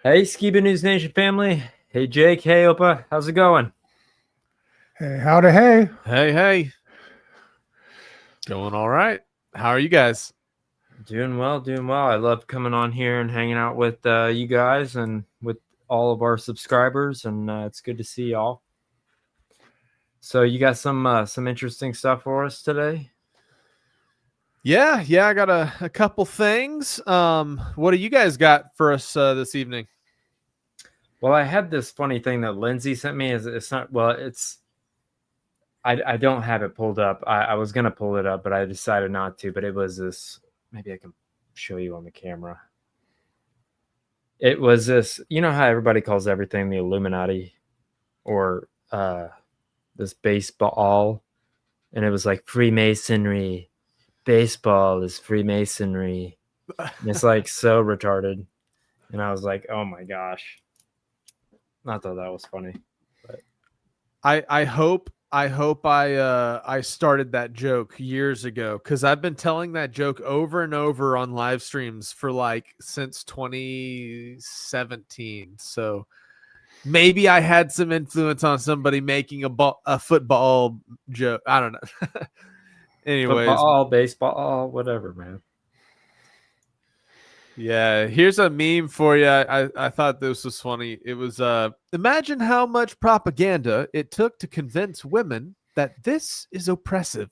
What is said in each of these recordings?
Hey, Skiba News Nation family. Hey, Jake. Hey, Opa. How's it going? Hey, howdy, hey. Hey, going all right. How are you guys? Doing well, doing well. I love coming on here and hanging out with you guys and with all of our subscribers, and it's good to see y'all. So, you got some interesting stuff for us today? Yeah, I got a couple things. What do you guys got for us this evening? Well, I had this funny thing that Lindsay sent me. It's not well. I don't have it pulled up. I was gonna pull it up, but I decided not to. But it was this. Maybe I can show you on the camera. It was this. You know how everybody calls everything the Illuminati or this baseball, and it was like Freemasonry. Baseball is Freemasonry. And it's like so retarded, and I was like, oh my gosh. I thought that was funny. But I hope I started that joke years ago because I've been telling that joke over and over on live streams for like since 2017. So maybe I had some influence on somebody making a football joke. I don't know. Anyways, football, baseball, whatever, man. yeah, here's a meme for you. I thought this was funny. It was imagine how much propaganda it took to convince women that this is oppressive.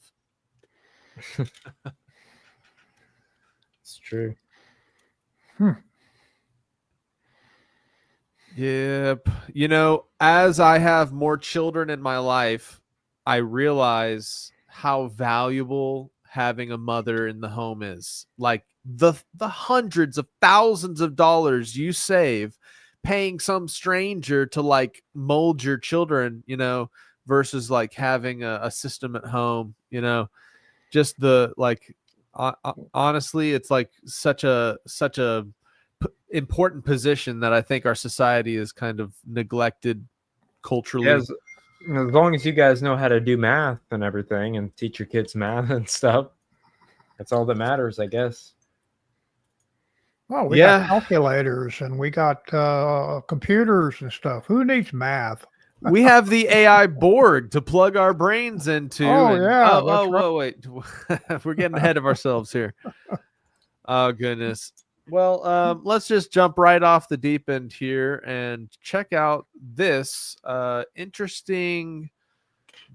It's true. Hmm. Yep. You know, as I have more children in my life, I realize how valuable having a mother in the home is. Like the hundreds of thousands of dollars you save paying some stranger to like mold your children, versus like having a system at home, just the like honestly, it's like such a important position that I think our society is kind of neglected Yeah, culturally. as long as you guys know how to do math and everything and teach your kids math and stuff, that's all that matters, I guess. Oh, we got Yeah, calculators and we got computers and stuff. Who needs math? we have the AI Borg to plug our brains into, Oh, and yeah, that's right. whoa, wait, we're getting ahead of ourselves here. Oh goodness. Well, let's just jump right off the deep end here and check out this interesting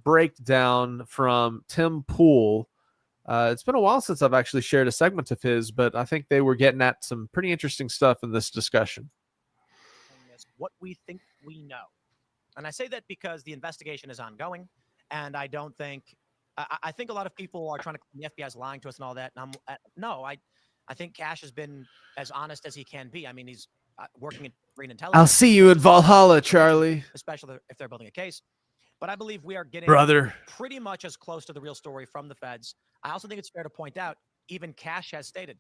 breakdown from Tim Pool. It's been a while since I've actually shared a segment of his, but I think they were getting at some pretty interesting stuff in this discussion. What we think we know. And I say that because the investigation is ongoing, and I don't think I think a lot of people are trying to claim the FBI is lying to us and all that. And no, I think Cash has been as honest as he can be. I mean, he's working in green intelligence. I'll see you in Valhalla, Charlie. Especially if they're building a case. But I believe we are getting Brother. pretty much as close to the real story from the feds. I also think it's fair to point out, even Cash has stated,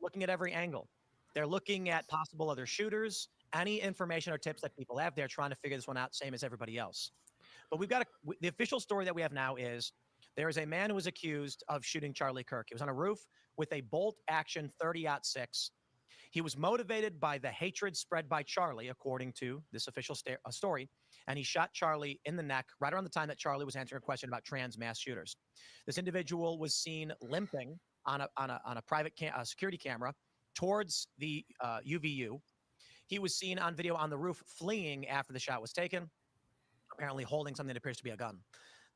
looking at every angle. They're looking at possible other shooters, any information or tips that people have. They're trying to figure this one out, same as everybody else. But we've got the official story that we have now is there is a man who was accused of shooting Charlie Kirk. He was on a roof with a bolt action 30-06. He was motivated by the hatred spread by Charlie, according to this official story, and he shot Charlie in the neck right around the time that Charlie was answering a question about trans mass shooters. This individual was seen limping on a private security camera towards the UVU. He was seen on video on the roof fleeing after the shot was taken, apparently holding something that appears to be a gun.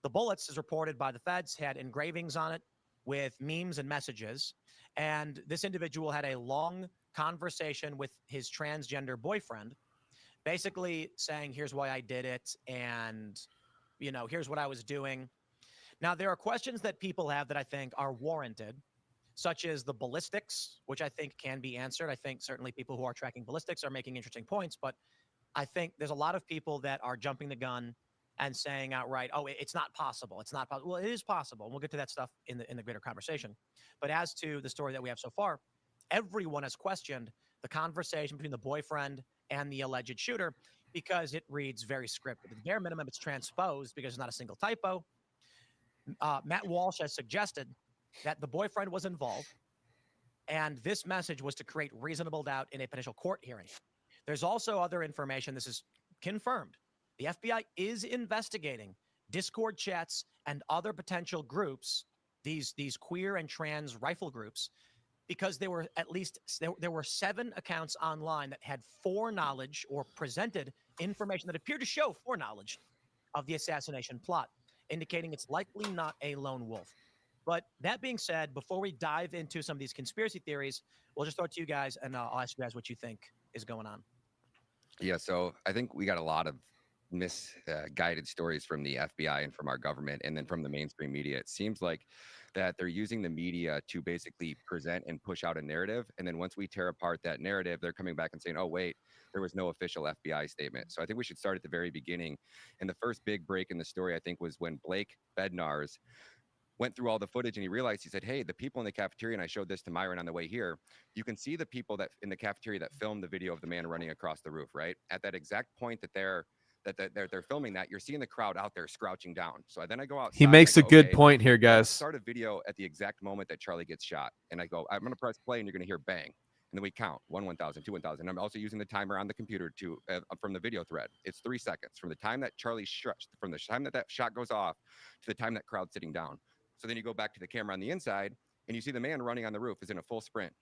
The bullets, as reported by the feds, had engravings on it with memes and messages. And this individual had a long conversation with his transgender boyfriend, basically saying, here's why I did it. And, here's what I was doing. Now, there are questions that people have that I think are warranted, such as the ballistics, which I think can be answered. I think certainly people who are tracking ballistics are making interesting points, but I think there's a lot of people that are jumping the gun and saying outright, "Oh, it's not possible. It's not possible." Well, it is possible, and we'll get to that stuff in the greater conversation. But as to the story that we have so far, everyone has questioned the conversation between the boyfriend and the alleged shooter because it reads very scripted. At the bare minimum, it's transposed because there's not a single typo. Matt Walsh has suggested that the boyfriend was involved, and this message was to create reasonable doubt in a potential court hearing. There's also other information. This is confirmed. The FBI is investigating Discord chats and other potential groups, these queer and trans rifle groups, because there were at least there were 7 accounts online that had foreknowledge or presented information that appeared to show foreknowledge of the assassination plot, indicating it's likely not a lone wolf. But that being said, before we dive into some of these conspiracy theories, we'll just throw it to you guys, and I'll ask you guys what you think is going on. Yeah, so I think we got a lot of misguided stories from the FBI and from our government, and then from the mainstream media. It seems like that they're using the media to basically present and push out a narrative, and then once we tear apart that narrative, they're coming back and saying, "Oh, wait, there was no official FBI statement." So I think we should start at the very beginning. And the first big break in the story, I think, was when Blake Bednarz went through all the footage and he realized, he said, "Hey, the people in the cafeteria," and I showed this to Myron on the way here, you can see the people that in the cafeteria that filmed the video of the man running across the roof, right? At that exact point that they're filming that, you're seeing the crowd out there crouching down. So then I go outside. He makes a good okay, point here, guys. start a video at the exact moment that Charlie gets shot. And I go, I'm going to press play and you're going to hear bang. And then we count 1,000, 2,000. I'm also using the timer on the computer to from the video thread. It's 3 seconds from the time that Charlie shot, from the time that shot goes off to the time that crowd's sitting down. So then you go back to the camera on the inside and you see the man running on the roof is in a full sprint.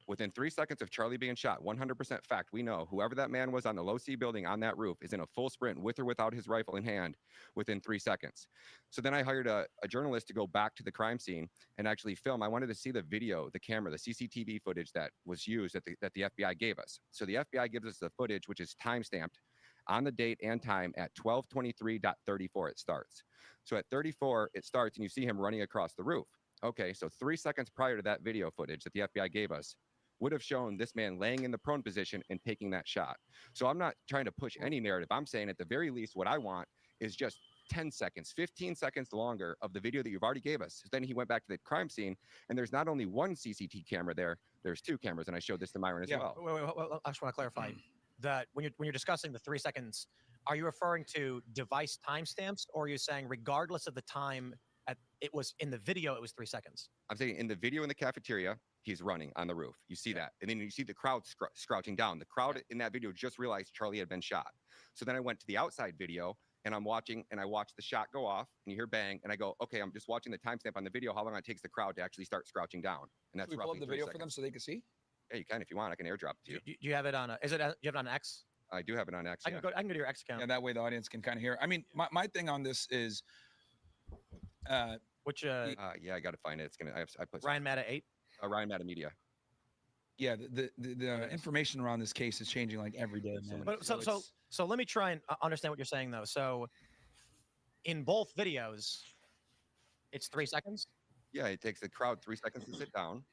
Within 3 seconds of Charlie being shot, 100% fact, we know whoever that man was on the low C building on that roof is in a full sprint with or without his rifle in hand within 3 seconds. So then I hired a journalist to go back to the crime scene and actually film. I wanted to see the video, the camera, the CCTV footage that was used that the FBI gave us. So the FBI gives us the footage, which is time-stamped on the date and time at 12:23.34 it starts. So at 34 it starts and you see him running across the roof. Okay, so 3 seconds prior to that video footage that the FBI gave us would have shown this man laying in the prone position and taking that shot. So I'm not trying to push any narrative. I'm saying at the very least what I want is just 10 seconds, 15 seconds longer of the video that you've already gave us. Then he went back to the crime scene and there's not only one CCTV camera there, there's 2 cameras. And I showed this to Myron as well. Wait, I just want to clarify that when you're discussing the 3 seconds, are you referring to device timestamps, or are you saying regardless of the time it was in the video, it was 3 seconds? I'm saying in the video in the cafeteria, he's running on the roof. You see that. And then you see the crowd crouching down. The crowd in that video just realized Charlie had been shot. So then I went to the outside video and I'm watching and I watch the shot go off and you hear bang. And I go, okay, I'm just watching the timestamp on the video, how long it takes the crowd to actually start crouching down. And that's Can we pull roughly up the 3 video seconds. for them so they can see? Yeah, you can if you want. I can airdrop it to you. Do you have it on do you have it on X? I do have it on X. I can go to your X account. Yeah, that way the audience can kind of hear. I mean, my thing on this is, Which yeah, I got to find it. It's gonna. I put Ryan Matta 8. Ryan Matta Media. yeah, the information around this case is changing like every day, man. But so let me try and understand what you're saying though. So in both videos, it's 3 seconds. Yeah, it takes the crowd 3 seconds to sit down,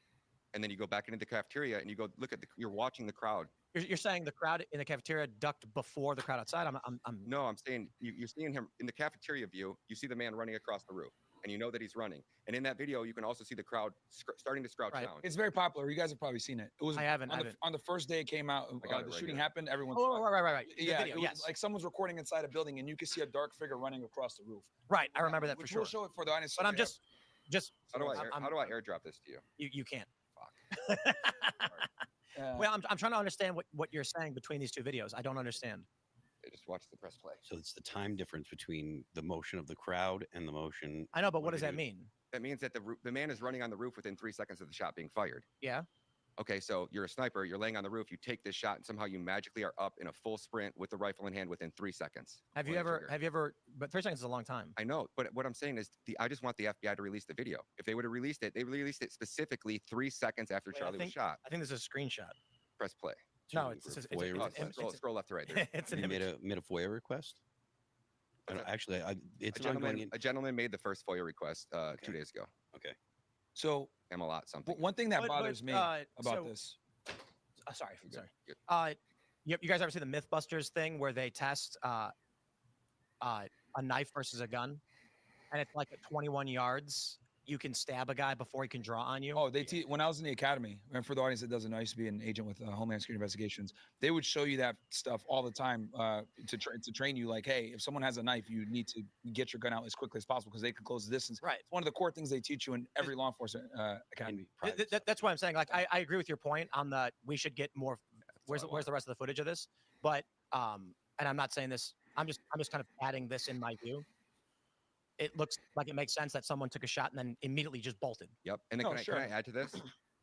and then you go back into the cafeteria and you go look at you're watching the crowd. You're saying the crowd in the cafeteria ducked before the crowd outside. No, I'm saying you're seeing him in the cafeteria view. You see the man running across the roof, and you know that he's running. And in that video, you can also see the crowd starting to crouch down. It's very popular. You guys have probably seen it. It was I haven't. on the first day it came out. got it The right shooting here. happened. Everyone. Oh, right. The Yeah, video, it was yes. like someone's recording inside a building, and you can see a dark figure running across the roof. Right, I remember that for Which sure. We'll show it for the audience. But I'm just. How do I airdrop this to you? You can't. Fuck. Well, I'm trying to understand what you're saying between these 2 videos. I don't understand. I just watch the press play. So it's the time difference between the motion of the crowd and the motion. I know, but what on does that video. mean? That means that the man is running on the roof within 3 seconds of the shot being fired. Yeah. Okay, so you're a sniper, you're laying on the roof, you take this shot, and somehow you magically are up in a full sprint with the rifle in hand within 3 seconds. Have you ever? But 3 seconds is a long time. I know, but what I'm saying is, I just want the FBI to release the video. If they would have released it, they released it specifically 3 seconds after Wait, Charlie was shot. I think this is a screenshot. Press play. No, For it's FOIA Oh, request? scroll left to right there. it's an You image. made a FOIA request? I don't- Actually, it's A an ongoing. gentleman made the first FOIA request 2 days ago. Okay. So Camelot something. one thing that But- bothers me so- about this. Sorry. Good. You guys ever see the Mythbusters thing where they test a knife versus a gun, and it's like at 21 yards, you can stab a guy before he can draw on you. Oh, when I was in the academy, and for the audience that doesn't know, I used to be an agent with Homeland Security Investigations. They would show you that stuff all the time to train you. Like, hey, if someone has a knife, you need to get your gun out as quickly as possible because they can close the distance. Right. It's one of the core things they teach you in every law enforcement academy. That's why I'm saying, like, I agree with your point on that. We should get more where's the rest of the footage of this? But and I'm not saying this. I'm just kind of adding this in my view. It looks like it makes sense that someone took a shot and then immediately just bolted. Yep. And then No, can sure. I add to this?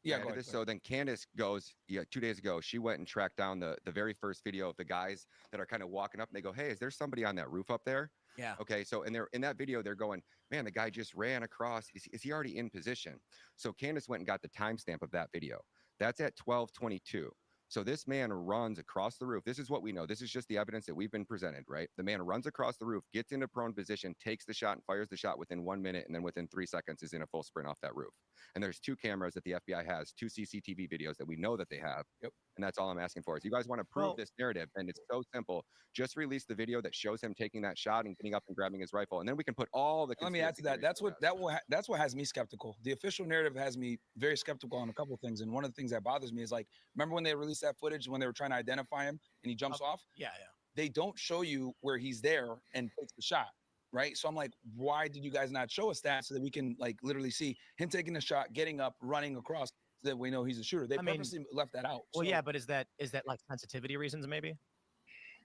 Yeah, Can I go add to ahead, this? go So then Candace goes, 2 days ago, she went and tracked down the very first video of the guys that are kind of walking up and they go, hey, is there somebody on that roof up there? Yeah. Okay. So in that video, they're going, man, the guy just ran across. Is he already in position? So Candace went and got the timestamp of that video. That's at 12:22. So this man runs across the roof. This is what we know. This is just the evidence that we've been presented, right? The man runs across the roof, gets into prone position, takes the shot and fires the shot within 1 minute. And then within 3 seconds is in a full sprint off that roof. And there's 2 cameras that the FBI has, 2 CCTV videos that we know that they have. Yep. And that's all I'm asking for is you guys want to prove this narrative. And it's so simple. Just release the video that shows him taking that shot and getting up and grabbing his rifle. And then we can put all the Let me add to that. That's what has me skeptical. The official narrative has me very skeptical on a couple of things. And one of the things that bothers me is like, remember when they released that footage when they were trying to identify him and he jumps off? Yeah. They don't show you where he's there and takes the shot, right? So I'm like, why did you guys not show us that so that we can like literally see him taking the shot, getting up, running across, so that we know he's a shooter? They purposely left that out. Well, So yeah, but is that like sensitivity reasons maybe?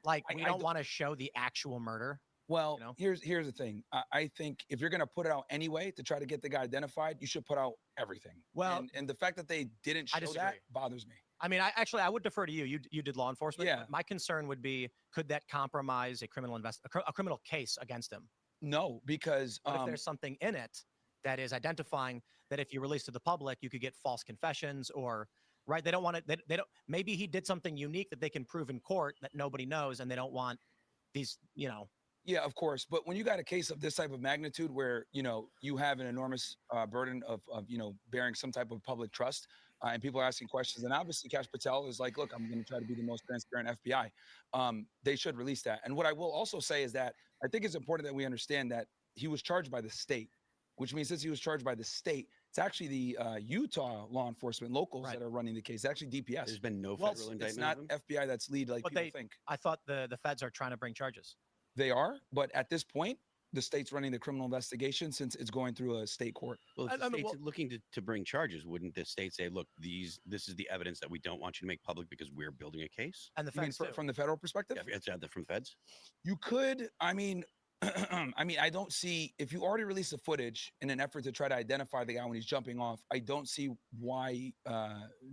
Like we don't want to show the actual murder. Well, you know? here's the thing. I think if you're gonna put it out anyway to try to get the guy identified, you should put out everything. Well, and the fact that they didn't show that bothers me. I mean, I would defer to you. You did law enforcement. Yeah. My concern would be, could that compromise a criminal case against him? No, because What if there's something in it that is identifying that if you release to the public, you could get false confessions or right? They don't want to. They don't. Maybe he did something unique that they can prove in court that nobody knows, and they don't want these. Yeah, of course. But when you got a case of this type of magnitude where, you have an enormous burden of bearing some type of public trust and people are asking questions, and obviously Kash Patel is like, look, I'm going to try to be the most transparent FBI. They should release that. And what I will also say is that I think it's important that we understand that he was charged by the state, which means since he was charged by the state, it's actually the Utah law enforcement locals that are running the case. It's actually DPS. There's been no federal indictment. It's not FBI that's lead like people think. I thought the feds are trying to bring charges. They are, but at this point, the state's running the criminal investigation since it's going through a state court. Well, if the state's looking to bring charges, wouldn't the state say, look, this is the evidence that we don't want you to make public because we're building a case? And the feds from the federal perspective? Yeah, it's from the feds. You could, I mean, I don't see, if you already released the footage in an effort to try to identify the guy when he's jumping off, I don't see why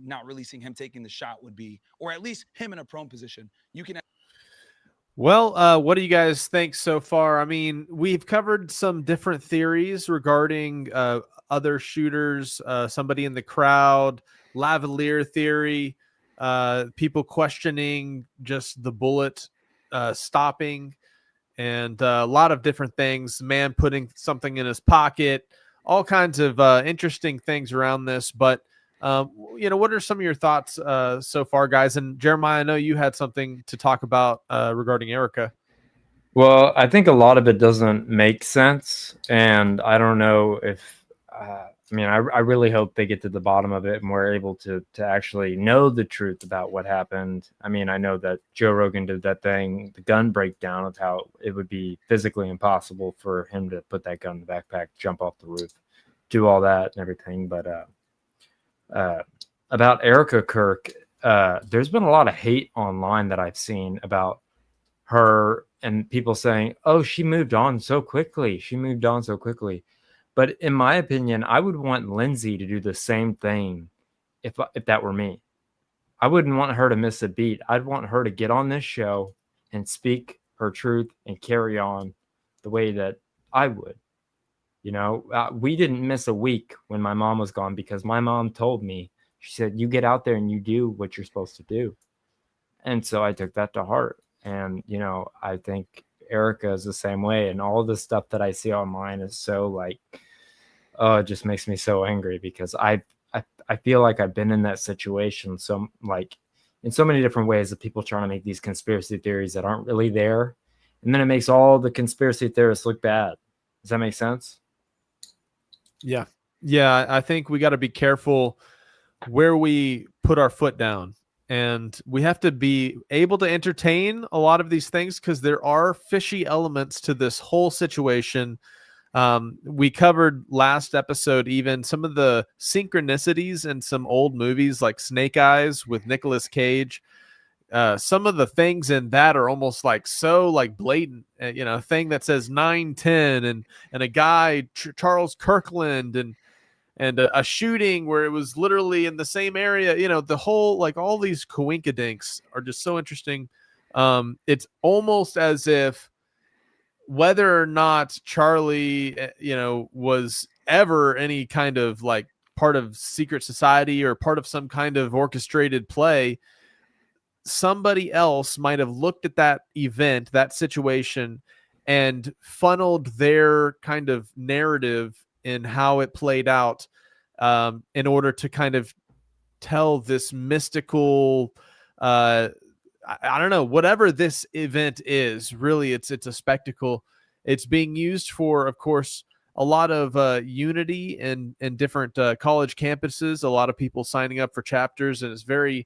not releasing him taking the shot would be, or at least him in a prone position. You can. Well, what do you guys think so far? I mean, we've covered some different theories regarding other shooters, somebody in the crowd, lavalier theory, people questioning just the bullet stopping, and a lot of different things. Man putting something in his pocket, all kinds of interesting things around this. But what are some of your thoughts so far, guys? And Jeremiah, I know you had something to talk about regarding Erica. Well, I think a lot of it doesn't make sense, and I don't know if I really hope they get to the bottom of it and we're able to actually know the truth about what happened. I mean, I know that Joe Rogan did that thing, the gun breakdown of how it would be physically impossible for him to put that gun in the backpack, jump off the roof, do all that and everything. But about Erica Kirk, there's been a lot of hate online that I've seen about her and people saying, oh, she moved on so quickly. But in my opinion, I would want Lindsay to do the same thing if that were me. I wouldn't want her to miss a beat. I'd want her to get on this show and speak her truth and carry on the way that I would. We didn't miss a week when my mom was gone because my mom told me, she said, you get out there and you do what you're supposed to do. And so I took that to heart. And, I think Erica is the same way. And all the stuff that I see online is so it just makes me so angry because I feel like I've been in that situation. So in so many different ways of people trying to make these conspiracy theories that aren't really there. And then it makes all the conspiracy theorists look bad. Does that make sense? Yeah. I think we got to be careful where we put our foot down, and we have to be able to entertain a lot of these things because there are fishy elements to this whole situation. We covered last episode even some of the synchronicities in some old movies like Snake Eyes with Nicolas Cage. some of the things in that are almost like so like blatant, you know, a thing that says 910 and a guy, Charles Kirkland, and a shooting where it was literally in the same area, you know, the whole, like all these coinkydinks are just so interesting. It's almost as if whether or not Charlie, you know, was ever any kind of like part of secret society or part of some kind of orchestrated play, somebody else might have looked at that event, that situation, and funneled their kind of narrative in how it played out, in order to kind of tell this mystical, I don't know, whatever this event is. Really, it's a spectacle. It's being used for, of course, a lot of unity in different college campuses. A lot of people signing up for chapters, and it's very,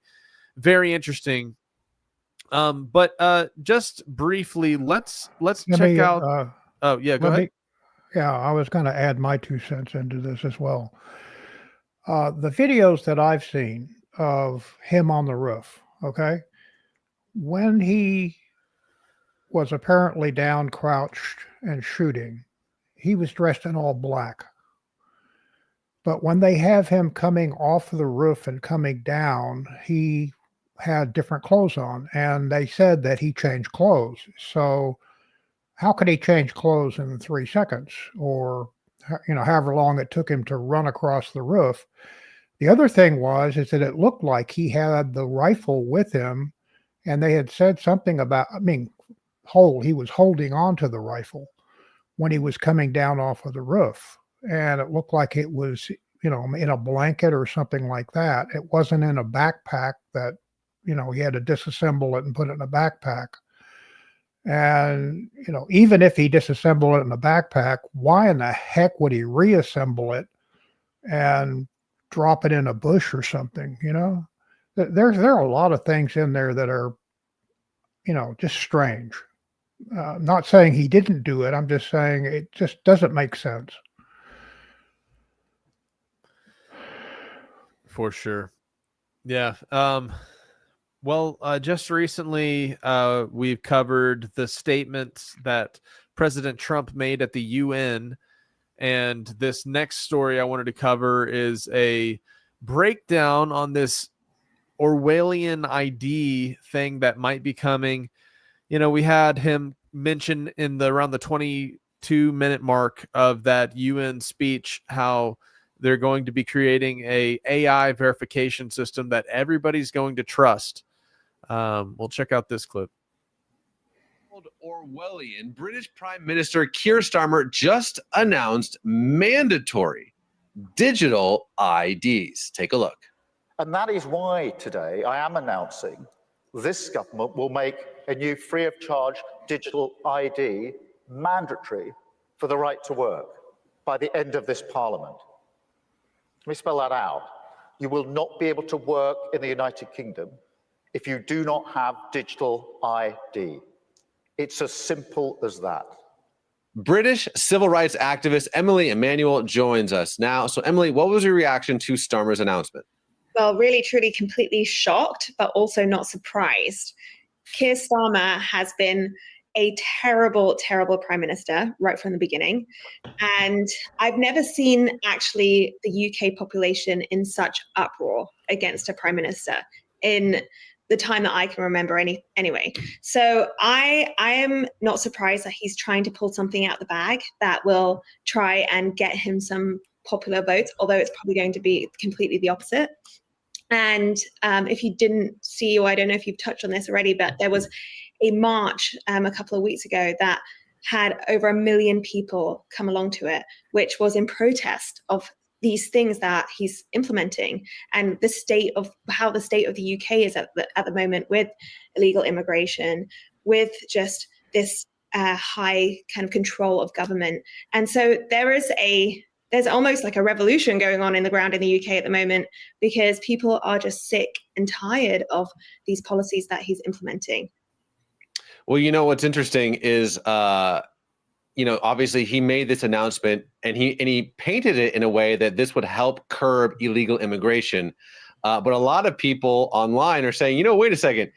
very interesting. But just briefly, let's check out. Oh yeah, go ahead. I was going to add my 2 cents into this as well. The videos that I've seen of him on the roof, okay, when he was apparently down, crouched, and shooting, he was dressed in all black. But when they have him coming off the roof and coming down, he had different clothes on, and they said that he changed clothes. So how could he change clothes in 3 seconds, or however long it took him to run across the roof? The other thing is that it looked like he had the rifle with him, and they had said something about, he was holding on to the rifle when he was coming down off of the roof, and it looked like it was, in a blanket or something like that. It wasn't in a backpack that, he had to disassemble it and put it in a backpack. And, even if he disassembled it in a backpack, why in the heck would he reassemble it and drop it in a bush or something? There are a lot of things in there that are, just strange. Not saying he didn't do it. I'm just saying it just doesn't make sense. For sure. Yeah. Well, just recently, we've covered the statements that President Trump made at the UN. And this next story I wanted to cover is a breakdown on this Orwellian ID thing that might be coming. We had him mention around the 22-minute mark of that UN speech how they're going to be creating a AI verification system that everybody's going to trust. We'll check out this clip. Orwellian, British Prime Minister Keir Starmer just announced mandatory digital IDs. Take a look. And that is why today I am announcing this government will make a new free of charge digital ID mandatory for the right to work by the end of this Parliament. Let me spell that out. You will not be able to work in the United Kingdom if you do not have digital ID. It's as simple as that. British civil rights activist Emily Emanuel joins us now. So Emily, what was your reaction to Starmer's announcement? Well, really, truly, completely shocked, but also not surprised. Keir Starmer has been a terrible, terrible prime minister right from the beginning. And I've never seen actually the UK population in such uproar against a prime minister in the time that I can remember anyway. So I am not surprised that he's trying to pull something out the bag that will try and get him some popular votes, although it's probably going to be completely the opposite. And if you didn't see, or I don't know if you've touched on this already, but there was a march a couple of weeks ago that had over 1 million people come along to it, which was in protest of these things that he's implementing and the state of how the state of the UK is at the moment with illegal immigration, with just this high kind of control of government. And so there's almost like a revolution going on in the ground in the UK at the moment, because people are just sick and tired of these policies that he's implementing. Well, what's interesting is, obviously he made this announcement and he painted it in a way that this would help curb illegal immigration. But a lot of people online are saying, wait a second,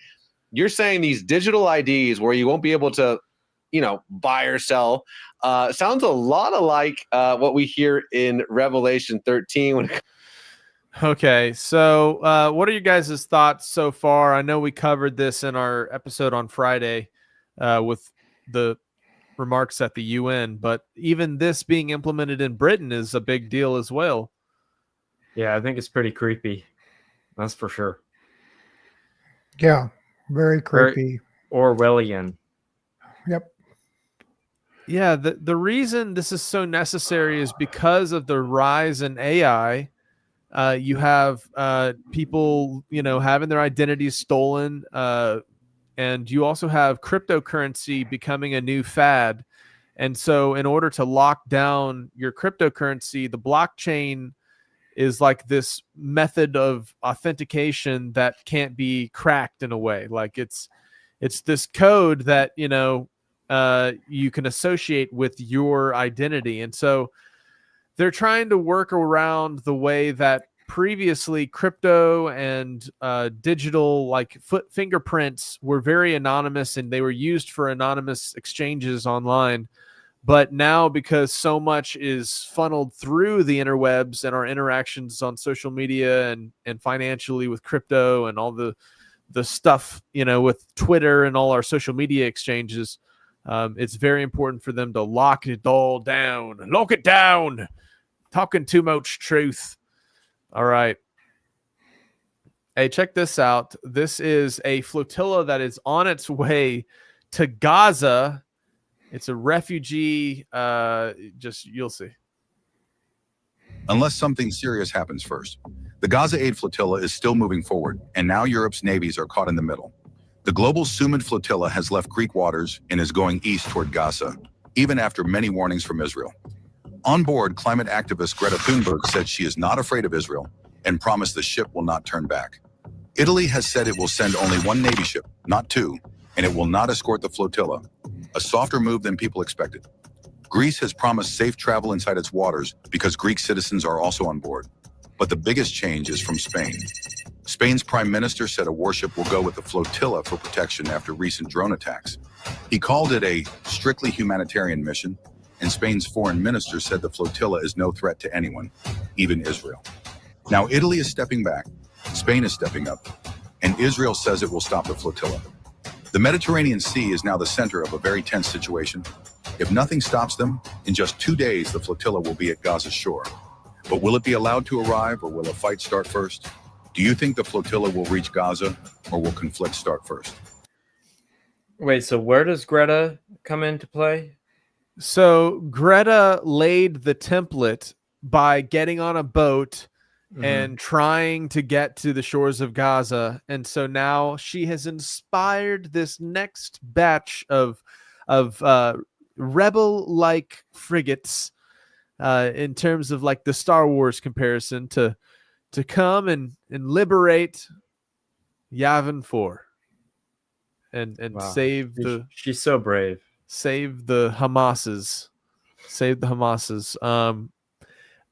you're saying these digital IDs where you won't be able to, buy or sell, sounds a lot like what we hear in Revelation 13 when it Okay, so what are you guys' thoughts so far? I know we covered this in our episode on Friday with the remarks at the UN, but even this being implemented in Britain is a big deal as well. Yeah, I think it's pretty creepy. That's for sure. Yeah, very Very creepy. Orwellian. Yep. Yeah, the reason this is so necessary is because of the rise in AI. You have people, having their identities stolen, and you also have cryptocurrency becoming a new fad. And so, in order to lock down your cryptocurrency, the blockchain is like this method of authentication that can't be cracked in a way. Like it's this code that you can associate with your identity, and so they're trying to work around the way that previously crypto and digital like fingerprints were very anonymous and they were used for anonymous exchanges online. But now, because so much is funneled through the interwebs and our interactions on social media and financially with crypto and all the stuff, with Twitter and all our social media exchanges, it's very important for them to lock it all down. Lock it down. Talking too much truth. All right. Hey, check this out. This is a flotilla that is on its way to Gaza. It's a refugee. You'll see. Unless something serious happens first. The Gaza aid flotilla is still moving forward, and now Europe's navies are caught in the middle. The global Sumud flotilla has left Greek waters and is going east toward Gaza, even after many warnings from Israel. On board, climate activist Greta Thunberg said she is not afraid of Israel and promised the ship will not turn back. Italy has said it will send only one Navy ship, not two, and it will not escort the flotilla, a softer move than people expected. Greece has promised safe travel inside its waters because Greek citizens are also on board. But the biggest change is from Spain. Spain's prime minister said a warship will go with the flotilla for protection after recent drone attacks. He called it a strictly humanitarian mission, and Spain's foreign minister said the flotilla is no threat to anyone, even Israel. Now Italy is stepping back, Spain is stepping up, and Israel says it will stop the flotilla. The Mediterranean Sea is now the center of a very tense situation. If nothing stops them, in just 2 days the flotilla will be at Gaza's shore. But will it be allowed to arrive, or will a fight start first? Do you think the flotilla will reach Gaza, or will conflict start first? Wait, so where does Greta come into play? So Greta laid the template by getting on a boat and trying to get to the shores of Gaza. And so now she has inspired this next batch of rebel-like frigates, in terms of like the Star Wars comparison, to come and liberate Yavin 4 and Wow. save the... She's so brave. Save the Hamases. Save the Hamases.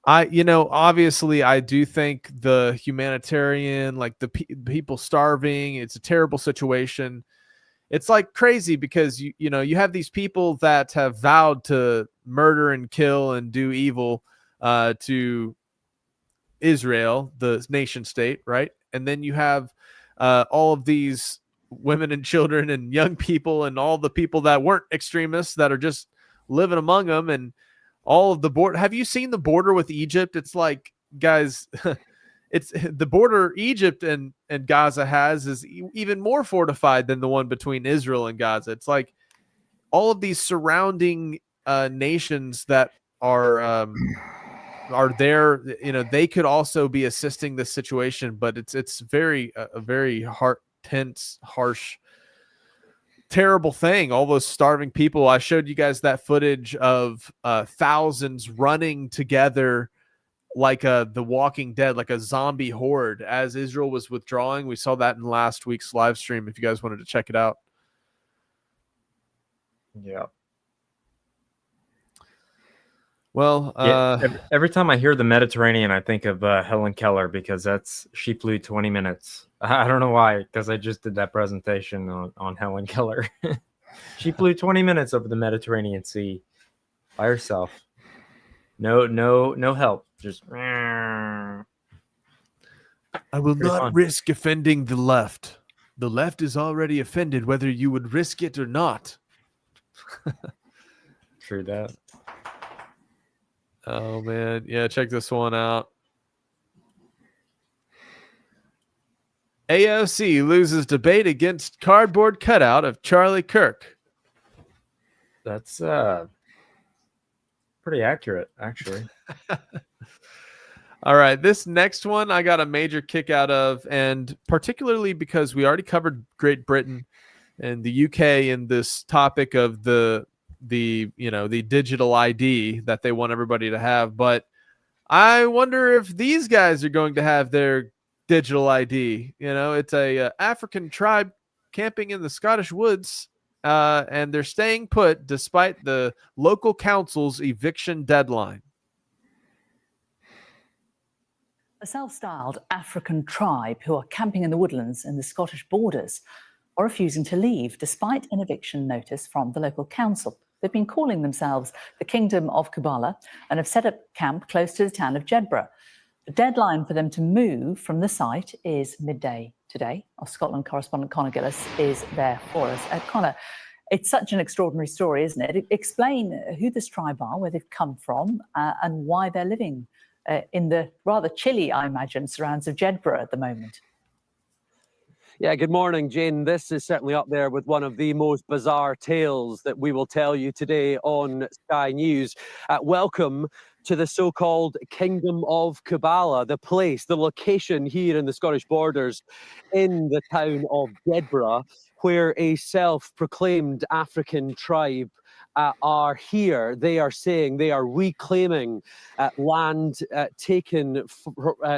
Obviously I do think the humanitarian, like the people starving, it's a terrible situation. It's like crazy because you have these people that have vowed to murder and kill and do evil to Israel, the nation state, right? And then you have all of these women and children and young people and all the people that weren't extremists that are just living among them, and all of the border. Have you seen the border with Egypt? It's like, guys, it's the border Egypt and Gaza has is even more fortified than the one between Israel and Gaza. It's like all of these surrounding nations that are there. They could also be assisting this situation, but it's very a very tense, harsh, terrible thing. All those starving people. I showed you guys that footage of thousands running together like The Walking Dead, like a zombie horde as Israel was withdrawing. We saw that in last week's live stream if you guys wanted to check it out. Yeah. Well, every time I hear the Mediterranean, I think of Helen Keller because she flew 20 minutes. I don't know why, because I just did that presentation on Helen Keller. She flew 20 minutes over the Mediterranean Sea by herself. No help. Just. I will Pretty not fun. risk offending the left. The left is already offended, whether you would risk it or not. True that. Oh man, yeah. Check this one out. AOC loses debate against cardboard cutout of Charlie Kirk. That's pretty accurate, actually. All right, this next one I got a major kick out of, and particularly because we already covered Great Britain and the UK in this topic of the digital ID that they want everybody to have. But I wonder if these guys are going to have their digital ID. It's a African tribe camping in the Scottish woods, and they're staying put despite the local council's eviction deadline. A self-styled African tribe who are camping in the woodlands in the Scottish borders are refusing to leave despite an eviction notice from the local council. They've been calling themselves the Kingdom of Kabala and have set up camp close to the town of Jedburgh. The deadline for them to move from the site is midday today. Our Scotland correspondent Conor Gillis is there for us. Conor, it's such an extraordinary story, isn't it? Explain who this tribe are, where they've come from, and why they're living in the rather chilly, I imagine, surrounds of Jedburgh at the moment. Yeah, good morning, Jane. This is certainly up there with one of the most bizarre tales that we will tell you today on Sky News. Welcome to the so-called Kingdom of Kabala, the place, the location here in the Scottish borders in the town of Jedburgh, where a self-proclaimed African tribe are here. They are saying they are reclaiming land taken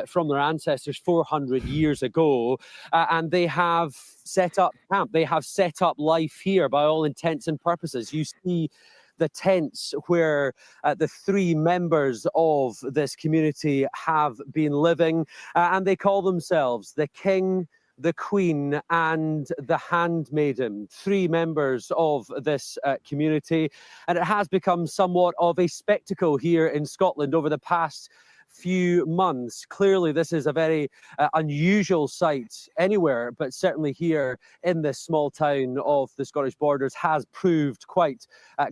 from their ancestors 400 years ago, and they have set up camp. They have set up life here by all intents and purposes. You see the tents where the three members of this community have been living, and they call themselves the King, the Queen and the Handmaiden, three members of this community. And it has become somewhat of a spectacle here in Scotland over the past few months. Clearly, this is a very unusual sight anywhere, but certainly here in this small town of the Scottish borders has proved quite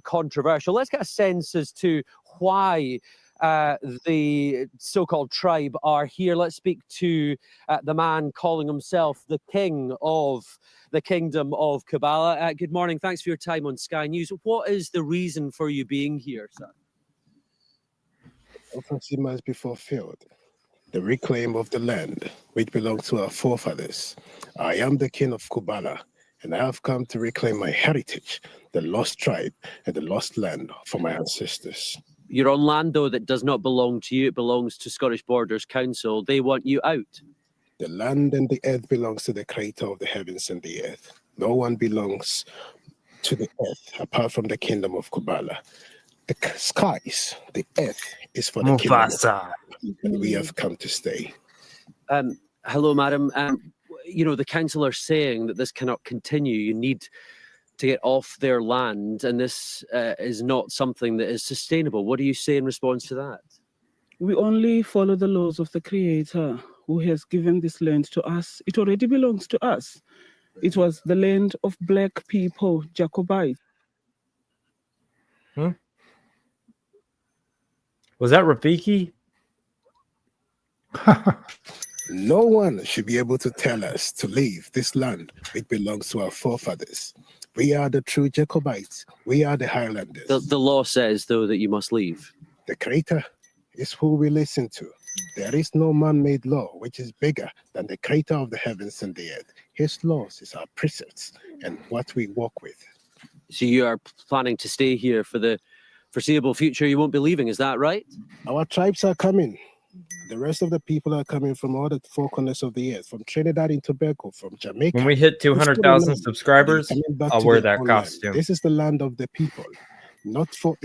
controversial. Let's get a sense as to why the so-called tribe are here. Let's speak to the man calling himself the King of the Kingdom of Kabala. Good morning. Thanks for your time on Sky News. What is the reason for you being here, sir? Prophecy must be fulfilled. The reclaim of the land which belongs to our forefathers. I am the King of Kabala, and I have come to reclaim my heritage, the lost tribe and the lost land for my ancestors. You're on land, though, that does not belong to you. It belongs to Scottish Borders Council. They want you out. The land and the earth belongs to the creator of the heavens and the earth. No one belongs to the earth apart from the Kingdom of Kabala. The skies, the earth is for the Mufasa. Kingdom, and we have come to stay. Hello, madam. The council are saying that this cannot continue. You need to get off their land, and this is not something that is sustainable. What do you say in response to that? We only follow the laws of the Creator who has given this land to us. It already belongs to us. It was the land of black people, Jacobites. Was that Rafiki? No one should be able to tell us to leave this land. It belongs to our forefathers. We are the true Jacobites. We are the Highlanders. The law says, though, that you must leave. The Creator is who we listen to. There is no man-made law which is bigger than the Creator of the heavens and the earth. His laws is our precepts and what we walk with. So you are planning to stay here for the foreseeable future? You won't be leaving, is that right? Our tribes are coming. The rest of the people are coming from all the four corners of the earth, from Trinidad and Tobago, from Jamaica. When we hit 200,000 subscribers, I'll wear that costume. This is the land of the people, not for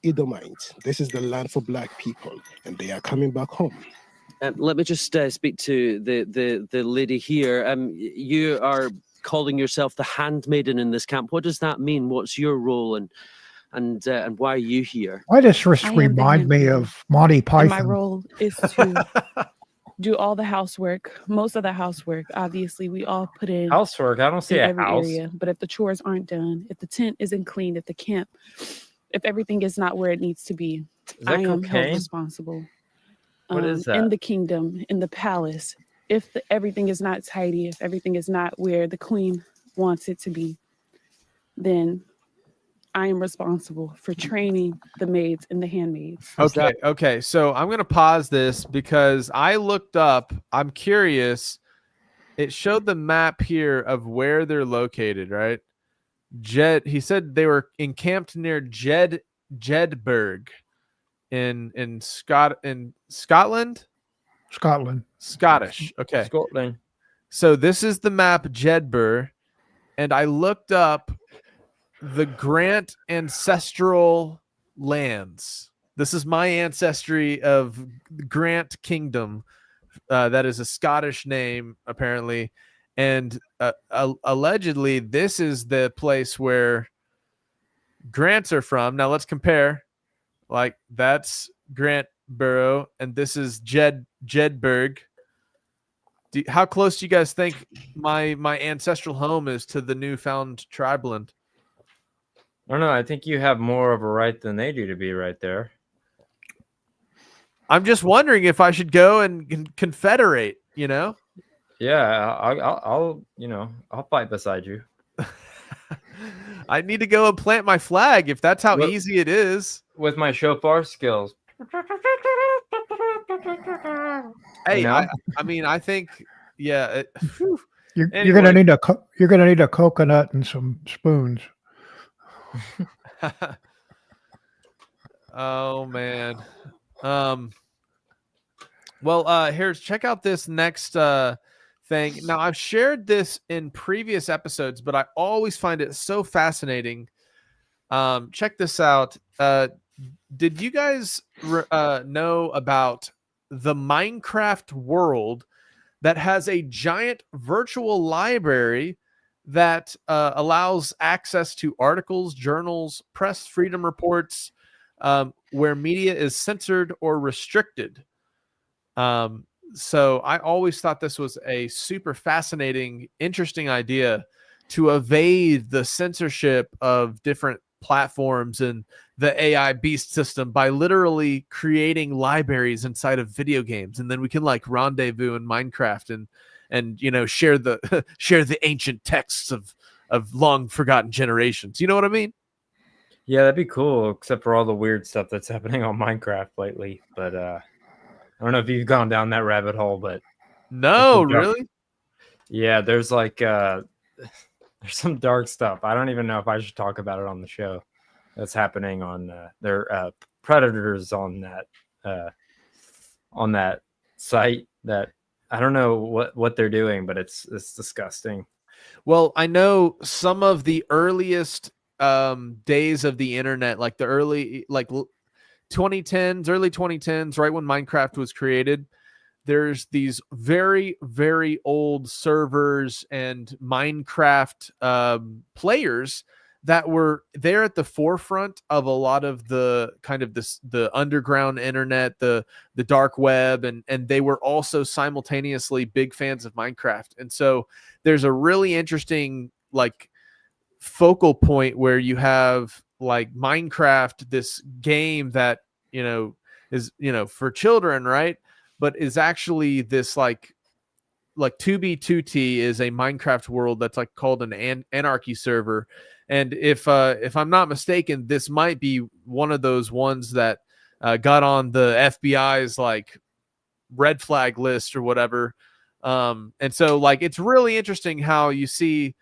Edomites. This is the land for black people, and they are coming back home. Let me just speak to the lady here. You are calling yourself the handmaiden in this camp. What does that mean? What's your role, and why are you here? Why does this I am the remind me handmaiden, of Monty and Python? my role is to do all the housework, most of the housework. Obviously, we all put in Housework? I don't see in a every house. area. But if the chores aren't done, if the tent isn't clean, if the camp, if everything is not where it needs to be, Is that I am held cocaine? responsible. What is that? In the kingdom, in the palace, if everything is not tidy, if everything is not where the queen wants it to be, then I am responsible for training the maids and the handmaids. Okay. So I'm going to pause this because I looked up. I'm curious. It showed the map here of where they're located, right? He said they were encamped near Jedburgh in Scotland. Scottish. Okay. Scotland. So this is the map Jedburgh, and I looked up the Grant ancestral lands. This is my ancestry of Grant Kingdom. That is a Scottish name, apparently. And allegedly, this is the place where Grants are from. Now, let's compare. Like, that's Grant Borough, and this is Jedburgh. How close do you guys think my ancestral home is to the newfound tribeland? I don't know. I think you have more of a right than they do to be right there. I'm just wondering if I should go and confederate, you know? Yeah, I'll fight beside you. I need to go and plant my flag if that's how easy it is. With my shofar skills. Hey, You know? I mean, I think, yeah. You're Anyway. gonna need a coconut and some spoons. Oh man. Well, here's check out this next thing. Now, I've shared this in previous episodes, but I always find it so fascinating. Check this out. Did you guys know about the Minecraft world that has a giant virtual library that allows access to articles, journals, press freedom reports, where media is censored or restricted? So I always thought this was a super fascinating, interesting idea to evade the censorship of different platforms and the AI beast system by literally creating libraries inside of video games. And then we can like rendezvous in Minecraft and you know, share the share the ancient texts of long forgotten generations. You know what I mean? Yeah, that'd be cool, except for all the weird stuff that's happening on Minecraft lately. But I don't know if you've gone down that rabbit hole, but no, really? Yeah, there's like there's some dark stuff. I don't even know if I should talk about it on the show. That's happening on their predators on that site. That I don't know what they're doing, but it's disgusting. Well, I know some of the earliest days of the internet, like the early 2010s, early 2010s, right when Minecraft was created. There's these very, very old servers and Minecraft players that were there at the forefront of a lot of the kind of the underground internet, the dark web, and they were also simultaneously big fans of Minecraft. And so there's a really interesting like focal point where you have like Minecraft, this game that, you know, is, you know, for children, right? But is actually this like 2B2T is a Minecraft world that's like called an anarchy server. And if I'm not mistaken, this might be one of those ones that got on the FBI's like red flag list or whatever. And so like it's really interesting how you see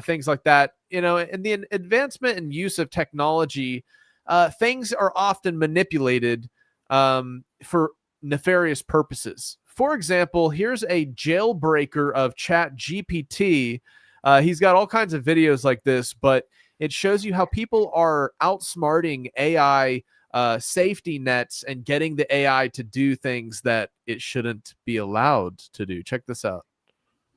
things like that, you know, and the advancement and use of technology, things are often manipulated for nefarious purposes. For example, here's a jailbreaker of ChatGPT. He's got all kinds of videos like this, but it shows you how people are outsmarting AI safety nets and getting the AI to do things that it shouldn't be allowed to do. Check this out.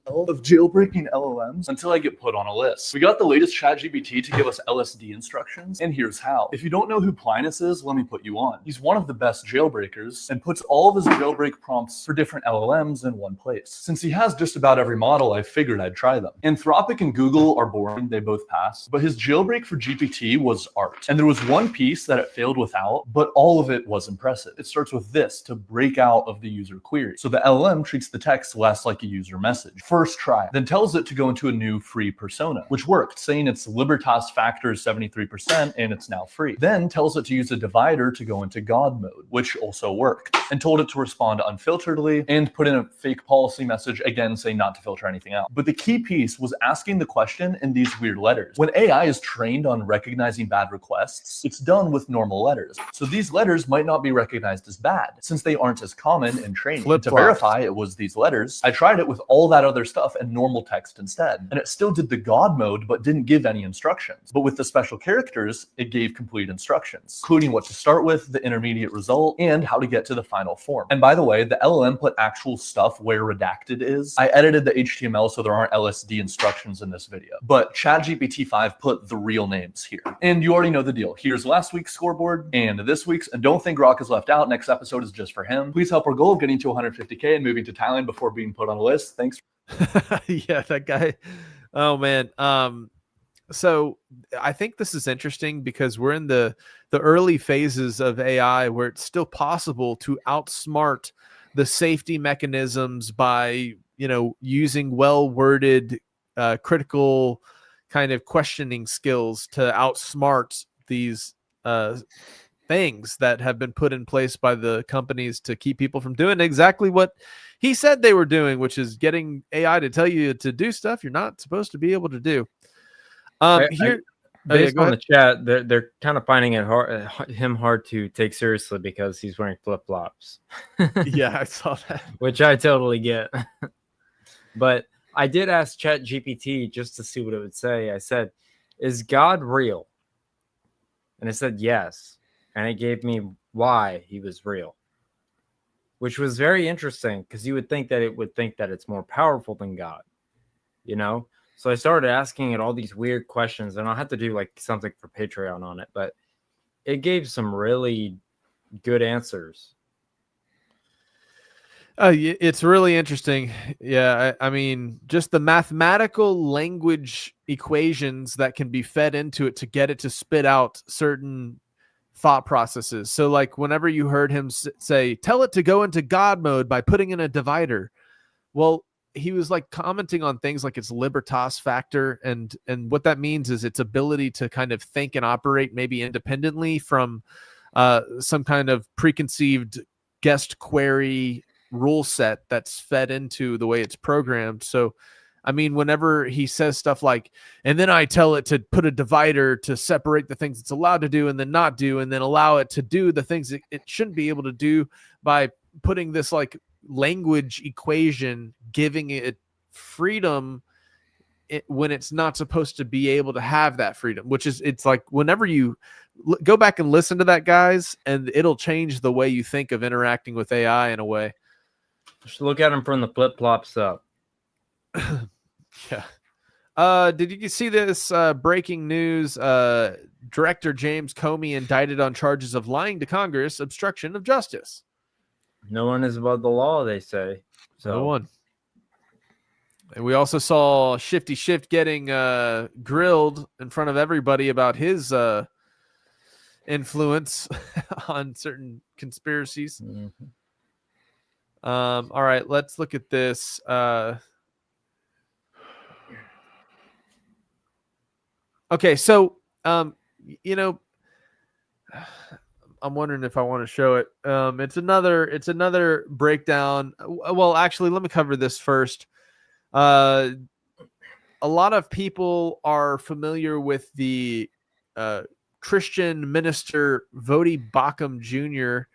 Of jailbreaking LLMs until I get put on a list. We got the latest ChatGPT to give us LSD instructions, and here's how. If you don't know who Plinus is, let me put you on. He's one of the best jailbreakers and puts all of his jailbreak prompts for different LLMs in one place. Since he has just about every model, I figured I'd try them. Anthropic and Google are boring, they both pass, but his jailbreak for GPT was art. And there was one piece that it failed without, but all of it was impressive. It starts with this to break out of the user query. So the LLM treats the text less like a user message. First try, then tells it to go into a new free persona, which worked, saying its libertas factor is 73% and it's now free. Then tells it to use a divider to go into God mode, which also worked, and told it to respond unfilteredly and put in a fake policy message, again saying not to filter anything out. But the key piece was asking the question in these weird letters. When AI is trained on recognizing bad requests, it's done with normal letters. So these letters might not be recognized as bad, since they aren't as common in training. To verify it was these letters, I tried it with all that other stuff and normal text instead. And it still did the God mode, but didn't give any instructions. But with the special characters, it gave complete instructions, including what to start with, the intermediate result, and how to get to the final form. And by the way, the LLM put actual stuff where redacted is. I edited the HTML so there aren't LSD instructions in this video. But ChatGPT 5 put the real names here. And you already know the deal. Here's last week's scoreboard and this week's. And don't think Rock is left out. Next episode is just for him. Please help our goal of getting to 150K and moving to Thailand before being put on a list. Thanks. Yeah, that guy. Oh man. So I think this is interesting because we're in the early phases of AI where it's still possible to outsmart the safety mechanisms by, using well-worded, critical kind of questioning skills to outsmart these things that have been put in place by the companies to keep people from doing exactly what he said they were doing, which is getting AI to tell you to do stuff you're not supposed to be able to do. Based on the chat, they're kind of finding it hard to take seriously because he's wearing flip-flops. Yeah, I saw that. Which I totally get. But I did ask ChatGPT just to see what it would say. I said, "Is God real?" And it said yes. And it gave me why he was real, which was very interesting because you would think that it would think that it's more powerful than God, So I started asking it all these weird questions, and I'll have to do like something for Patreon on it, but it gave some really good answers. It's really interesting. Yeah, I mean, just the mathematical language equations that can be fed into it to get it to spit out certain thought processes. So like whenever you heard him say, tell it to go into God mode by putting in a divider. Well, he was like commenting on things like its libertas factor. And what that means is its ability to kind of think and operate maybe independently from some kind of preconceived guest query rule set that's fed into the way it's programmed. So I mean, whenever he says stuff like, and then I tell it to put a divider to separate the things it's allowed to do and then not do, and then allow it to do the things it shouldn't be able to do by putting this like language equation, giving it freedom when it's not supposed to be able to have that freedom, which is, it's like whenever you go back and listen to that, guys, and it'll change the way you think of interacting with AI in a way. Just look at him from the flip-flops up. Yeah. Did you see this breaking news? Director James Comey indicted on charges of lying to Congress, obstruction of justice. No one is above the law, they say. So. No one. And we also saw Shifty Shift getting grilled in front of everybody about his influence on certain conspiracies. Mm-hmm. All right, let's look at this. Okay, so I'm wondering if I want to show it. It's another breakdown. Well, actually, let me cover this first. A lot of people are familiar with the Christian minister Vodi Bakum Jr.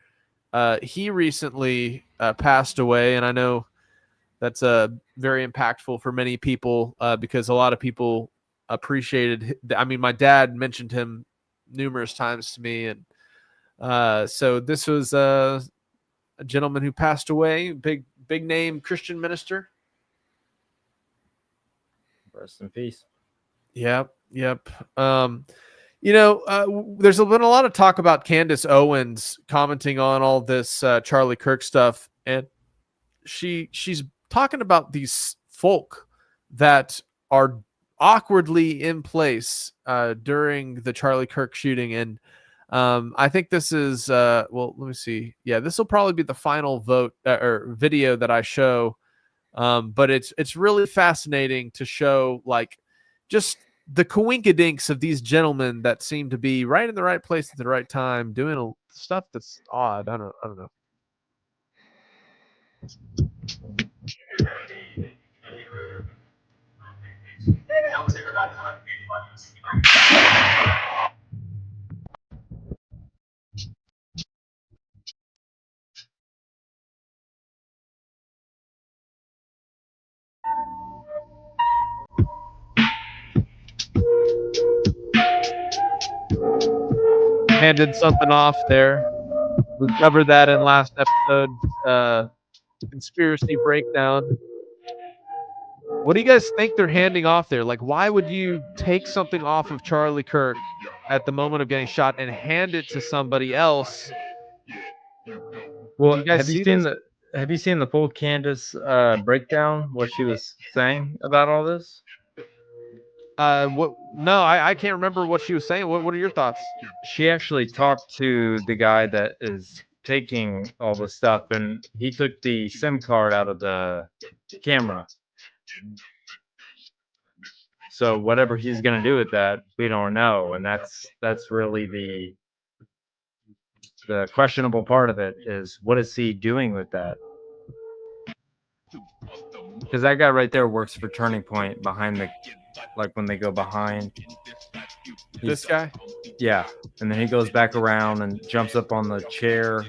He recently passed away, and I know that's very impactful for many people because a lot of people appreciated. I mean, my dad mentioned him numerous times to me, and So this was a gentleman who passed away, big name Christian minister. Rest in peace. Yep. There's been a lot of talk about Candace Owens commenting on all this Charlie Kirk stuff, and she's talking about these folk that are awkwardly in place during the Charlie Kirk shooting. And I think this is well, let me see. Yeah, this will probably be the final vote or video that I show. But it's really fascinating to show like just the coinkydinks of these gentlemen that seem to be right in the right place at the right time, doing stuff that's odd. I don't know. Handed something off there. We covered that in last episode. Conspiracy breakdown. What do you guys think they're handing off there? Like, why would you take something off of Charlie Kirk at the moment of getting shot and hand it to somebody else? Well, have you seen the full Candace breakdown? What she was saying about all this? What? No, I can't remember what she was saying. What are your thoughts? She actually talked to the guy that is taking all the stuff, and he took the SIM card out of the camera. So whatever he's gonna do with that, we don't know, and that's really the questionable part of it is what is he doing with that? Because that guy right there works for Turning Point behind the, like when they go behind. This guy? Yeah, and then he goes back around and jumps up on the chair,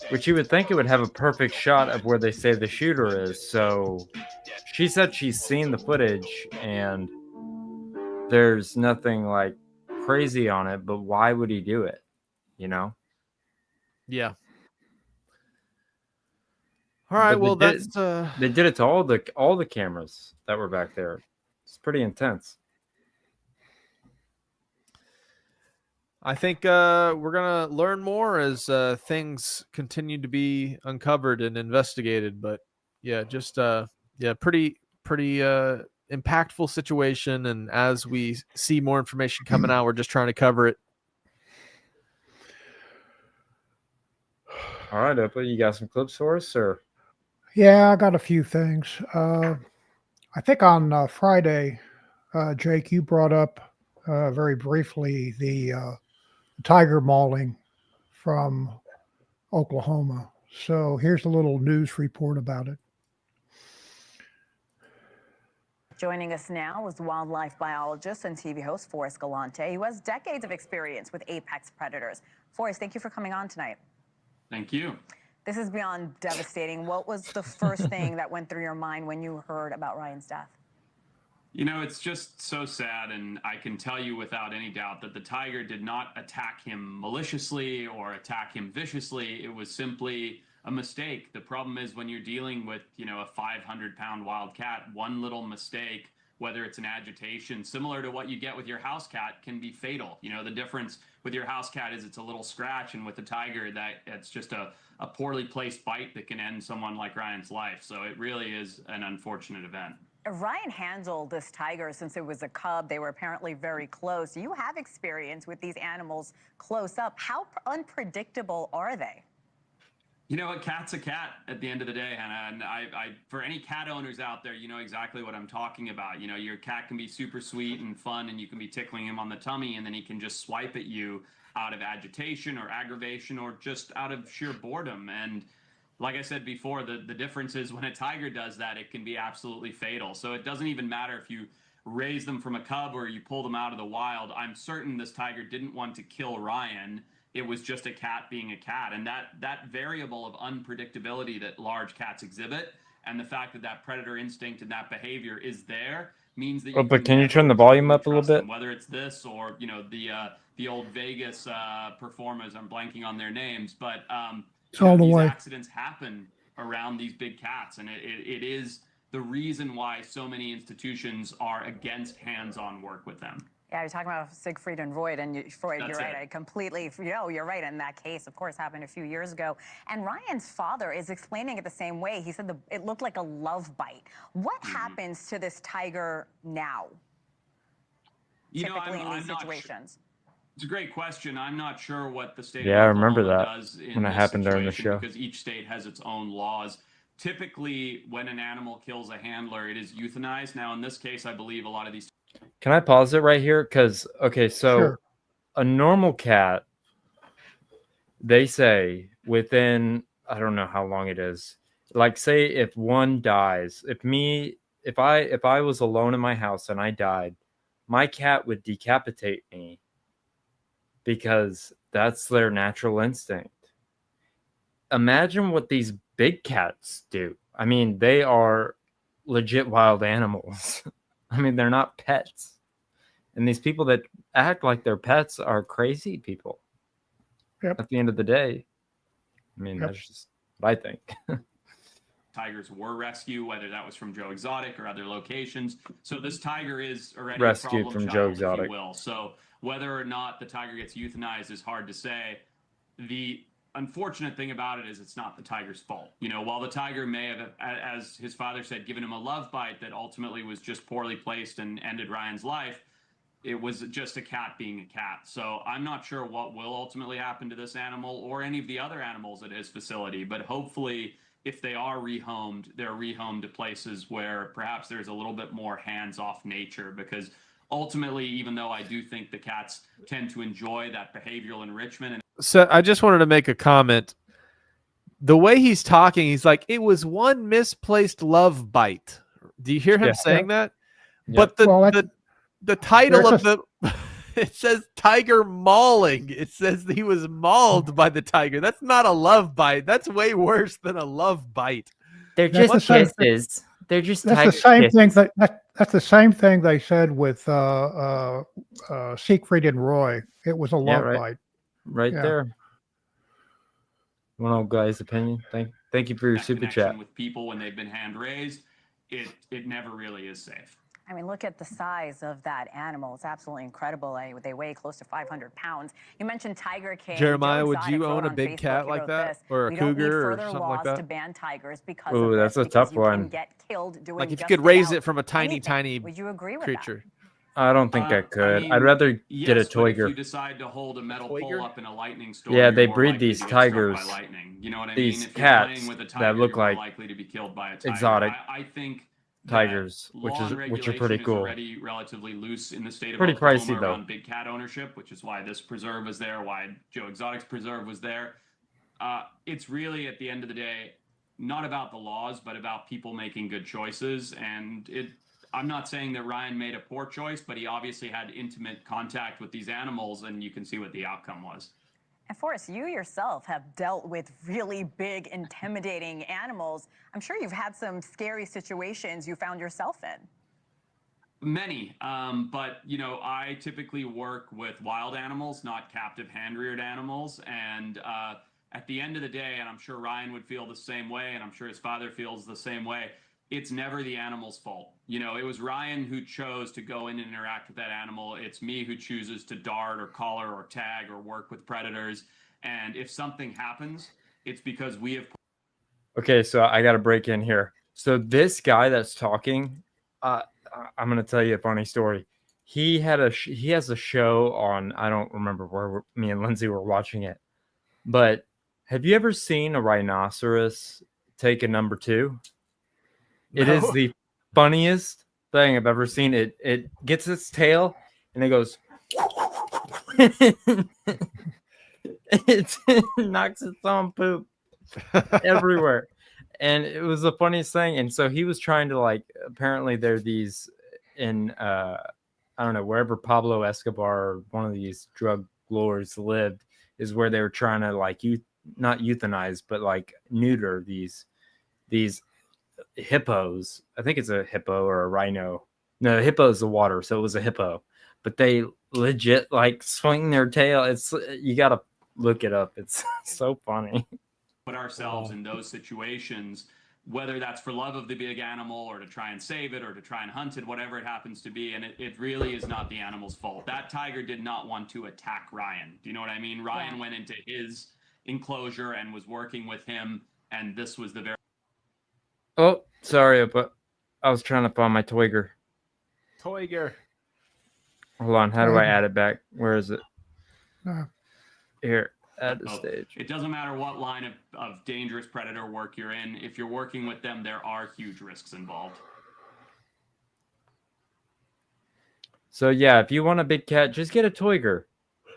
which you would think it would have a perfect shot of where they say the shooter is. So she said she's seen the footage and there's nothing like crazy on it, but why would he do it? You know? Yeah. All right. Well, they did it to all the cameras that were back there. It's pretty intense. I think we're gonna learn more as things continue to be uncovered and investigated. But yeah, just pretty impactful situation. And as we see more information coming out, we're just trying to cover it. All right, Opa, you got some clips for us, or? Yeah, I got a few things. I think on Friday, Jake, you brought up very briefly the tiger mauling from Oklahoma. So here's a little news report about it. Joining us now is wildlife biologist and TV host Forrest Galante, who has decades of experience with apex predators. Forrest, thank you for coming on tonight. Thank you. This is beyond devastating. What was the first thing that went through your mind when you heard about Ryan's death? You know, it's just so sad, and I can tell you without any doubt that the tiger did not attack him maliciously or attack him viciously. It was simply a mistake. The problem is when you're dealing with, you know, a 500-pound wild cat, one little mistake, whether it's an agitation, similar to what you get with your house cat, can be fatal. You know, the difference with your house cat is it's a little scratch, and with the tiger, it's just a poorly placed bite that can end someone like Ryan's life. So it really is an unfortunate event. Ryan handled this tiger since it was a cub. They were apparently very close. You have experience with these animals close up. How unpredictable are they? You know, a cat's a cat at the end of the day, Hannah. And I for any cat owners out there, you know exactly what I'm talking about. You know, your cat can be super sweet and fun, and you can be tickling him on the tummy, and then he can just swipe at you out of agitation or aggravation or just out of sheer boredom. And like I said before, the difference is when a tiger does that, it can be absolutely fatal. So it doesn't even matter if you raise them from a cub or you pull them out of the wild. I'm certain this tiger didn't want to kill Ryan. It was just a cat being a cat. And that variable of unpredictability that large cats exhibit, and the fact that that predator instinct and that behavior is there, means that But can you turn the volume up a little bit? whether it's this or, you know, the the old Vegas performers. I'm blanking on their names, but It's all the these way. accidents happen around these big cats, and it is the reason why so many institutions are against hands-on work with them. Yeah, you're talking about Siegfried and Roy, and Freud, That's you're right. it. I completely, you're right. And that case, of course, happened a few years ago. And Ryan's father is explaining it the same way. He said it looked like a love bite. What happens to this tiger now? Typically in these situations. It's a great question. I'm not sure what the state Yeah, I of remember Oklahoma that does in when it this happened during the situation show. because each state has its own laws. Typically, when an animal kills a handler, it is euthanized. Now, in this case, I believe a lot of these. Can I pause it right here? Because, okay, so Sure. a normal cat, they say within, I don't know how long it is. Like, say if one dies, if I was alone in my house and I died, my cat would decapitate me because that's their natural instinct. Imagine what these big cats do. I mean, they are legit wild animals. I mean, they're not pets. And these people that act like they're pets are crazy people. Yep. At the end of the day. I mean, that's just what I think. Tigers were rescued, whether that was from Joe Exotic or other locations. So this tiger is already Rescued a problem from child, Joe if Exotic. you will. So whether or not the tiger gets euthanized is hard to say. The unfortunate thing about it is it's not the tiger's fault. You know, while the tiger may have, as his father said, given him a love bite that ultimately was just poorly placed and ended Ryan's life, it was just a cat being a cat. So I'm not sure what will ultimately happen to this animal or any of the other animals at his facility, but hopefully if they are rehomed, they're rehomed to places where perhaps there's a little bit more hands-off nature, because ultimately, even though I do think the cats tend to enjoy that behavioral enrichment. And So I just wanted to make a comment. The way he's talking, he's like, it was one misplaced love bite. Do you hear him saying that? But the title of the it says tiger mauling. It says he was mauled by the tiger. That's not a love bite. That's way worse than a love bite. They're That's just the same- kisses. They're just That's tiger the same kisses. thing that's the same thing they said with Siegfried and Roy. It was a love bite. Right Yeah. there. One old guy's opinion. Thank you for your that super connection chat. with people when they've been hand raised, it never really is safe. I mean, look at the size of that animal. It's absolutely incredible. They weigh close to 500 pounds. You mentioned Tiger King. Jeremiah, Joe would Exotic you wrote own a on big Facebook, cat he like wrote that? this, Or a "We don't need cougar or further something laws like to that?" ban tigers because Ooh, of that's this, a tough because you can one. get killed doing Like if you just could raise about it from a tiny, anything. tiny Would you agree with creature. I don't think I could. I'd rather get a Yes, but if you toiger. decide to hold a metal pole up in a lightning storm, Yeah, you're they more breed likely these to get struck tigers. by lightning. You know what I These mean? If you're cats playing with a that tiger, look you're more like likely to be killed by a tiger. exotic I think tigers, which law and are regulation pretty is cool. already relatively loose in the state of Pretty Oklahoma pricey, though. around big cat ownership, which is why this preserve was there, why Joe Exotic's preserve was there. It's really, at the end of the day, not about the laws, but about people making good choices. And I'm not saying that Ryan made a poor choice, but he obviously had intimate contact with these animals, and you can see what the outcome was. And Forrest, you yourself have dealt with really big, intimidating animals. I'm sure you've had some scary situations you found yourself in. Many, but you know, I typically work with wild animals, not captive hand-reared animals. And at the end of the day, and I'm sure Ryan would feel the same way, and I'm sure his father feels the same way, it's never the animal's fault. You know, it was Ryan who chose to go in and interact with that animal. It's me who chooses to dart or collar or tag or work with predators. And if something happens, it's because we have. Okay, so I got to break in here. So this guy that's talking, I'm going to tell you a funny story. He has a show on, I don't remember where me and Lindsay were watching it, but have you ever seen a rhinoceros take a number 2? It is No. the funniest thing I've ever seen. It gets its tail and it goes it knocks its own poop everywhere. And it was the funniest thing. And so he was trying to, like, apparently there are these in I don't know, wherever Pablo Escobar or one of these drug lords lived is where they were trying to, like, not euthanize, but like neuter these hippos. I think it's a hippo or a rhino. No, hippo is the water, so it was a hippo. But they legit like swing their tail. It's you gotta look it up. It's so funny. Put ourselves in those situations, whether that's for love of the big animal or to try and save it or to try and hunt it, whatever it happens to be. And it really is not the animal's fault. That tiger did not want to attack Ryan. Do you know what I mean? Ryan went into his enclosure and was working with him. And this was the very... Oh, sorry, but I was trying to find my Toiger. Toiger. Hold on, how do I add it back? Where is it? Here, add the Oh, stage. it doesn't matter what line of dangerous predator work you're in. If you're working with them, there are huge risks involved. So yeah, if you want a big cat, just get a Toiger.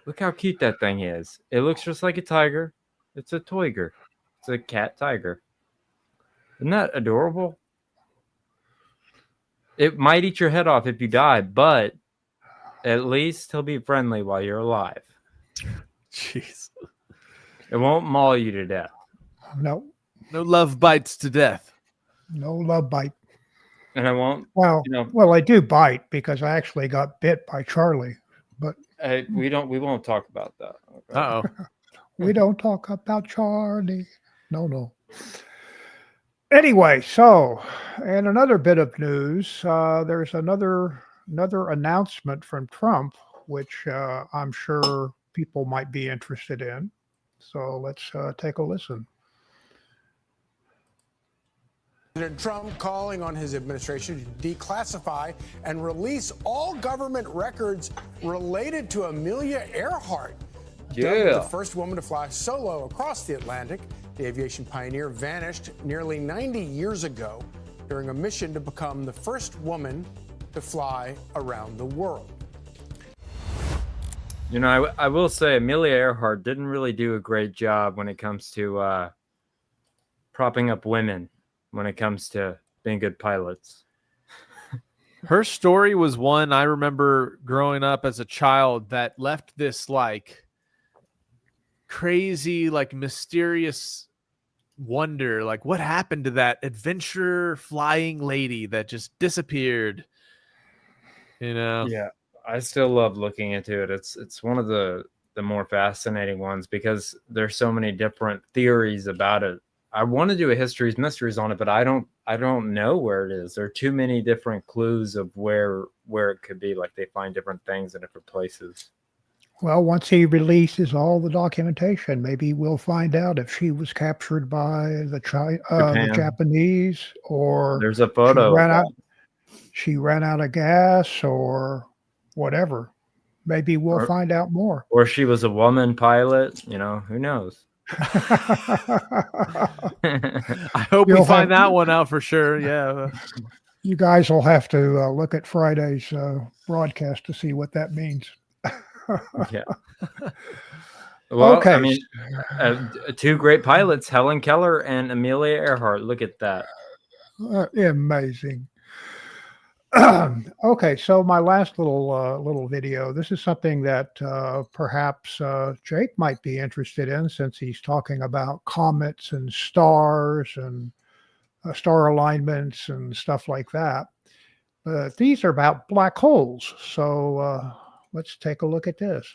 Look how cute that thing is. It looks just like a tiger. It's a Toiger. It's a cat tiger. Isn't that adorable? It might eat your head off if you die, but at least he'll be friendly while you're alive. Jeez. It won't maul you to death. No. No love bites to death. No love bite. And I won't. Well, well, I do bite because I actually got bit by Charlie. But we won't talk about that. Okay? Uh-oh. We don't talk about Charlie. No. Anyway, so, and another bit of news, there's another announcement from Trump, which I'm sure people might be interested in. So let's take a listen. President Trump calling on his administration to declassify and release all government records related to Amelia Earhart. Dubbed the first woman to fly solo across the Atlantic, the aviation pioneer vanished nearly 90 years ago during a mission to become the first woman to fly around the world. You know, I will say Amelia Earhart didn't really do a great job when it comes to propping up women when it comes to being good pilots. Her story was one I remember growing up as a child that left this like crazy, like mysterious wonder, like what happened to that adventurer flying lady that just disappeared? You know? Yeah, I still love looking into it. It's one of the more fascinating ones because there's so many different theories about it. I want to do a histories mysteries on it, but I don't know where it is. There are too many different clues of where it could be. Like they find different things in different places. Well, once he releases all the documentation, maybe we'll find out if she was captured by the Japanese, or there's a photo. She ran out of gas or whatever. Maybe we'll find out more. Or she was a woman pilot. You know, who knows? I hope we find that one out for sure. Yeah. You guys will have to look at Friday's broadcast to see what that means. Yeah. Well, okay. I mean, two great pilots, Helen Keller and Amelia Earhart. Look at that. Amazing. Okay, so my last little video. This is something that perhaps Jake might be interested in, since he's talking about comets and stars and star alignments and stuff like that. But these are about black holes. So let's take a look at this.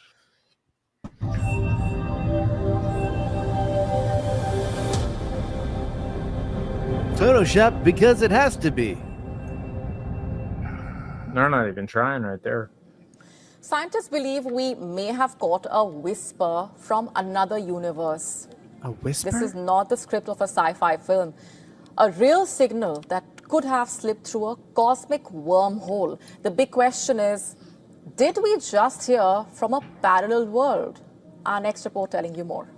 Photoshop because it has to be. They're not even trying right there. Scientists believe we may have caught a whisper from another universe. A whisper? This is not the script of a sci-fi film. A real signal that could have slipped through a cosmic wormhole. The big question is, did we just hear from a parallel world? Our next report telling you more.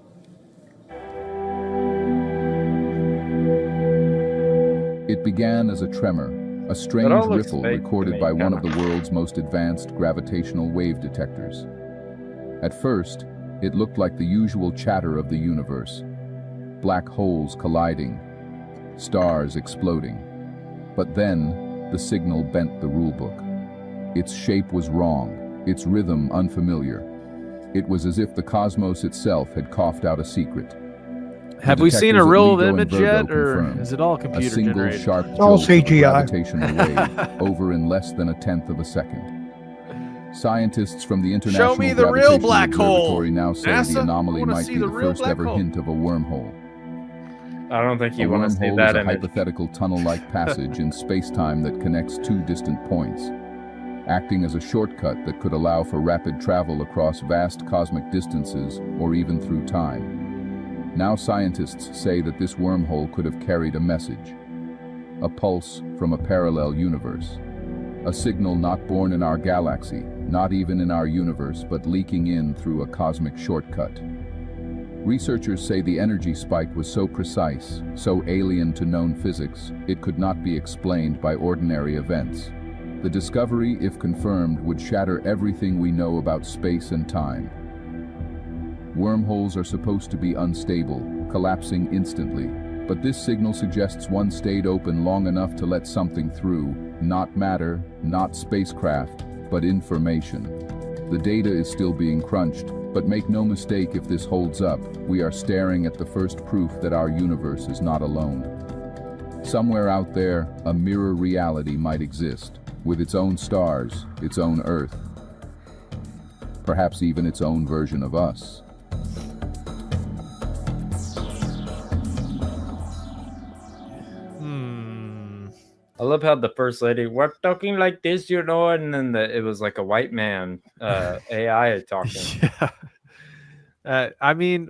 It began as a tremor, a strange ripple recorded by one of the world's most advanced gravitational wave detectors. At first, it looked like the usual chatter of the universe. Black holes colliding, stars exploding. But then, the signal bent the rulebook. Its shape was wrong, its rhythm unfamiliar. It was as if the cosmos itself had coughed out a secret. Have we seen a real image yet, or is it all A computer single generated? sharp all jolt of a CGI. gravitational wave over in less than 1/10 of a second. Scientists from the International me the real Gravitational black hole. Observatory now say NASA, the anomaly I wanna might see be the the real first black ever hole. hint of a wormhole. I don't think A you want to see wormhole is that a image. hypothetical tunnel-like passage in space-time that connects two distant points, acting as a shortcut that could allow for rapid travel across vast cosmic distances or even through time. Now scientists say that this wormhole could have carried a message, a pulse from a parallel universe, a signal not born in our galaxy, not even in our universe, but leaking in through a cosmic shortcut. Researchers say the energy spike was so precise, so alien to known physics, it could not be explained by ordinary events. The discovery, if confirmed, would shatter everything we know about space and time. Wormholes are supposed to be unstable, collapsing instantly, but this signal suggests one stayed open long enough to let something through, not matter, not spacecraft, but information. The data is still being crunched, but make no mistake, if this holds up, we are staring at the first proof that our universe is not alone. Somewhere out there, a mirror reality might exist, with its own stars, its own Earth, perhaps even its own version of us. I love how the first lady, we're talking like this, you know, and then it was like a white man AI talking. I mean,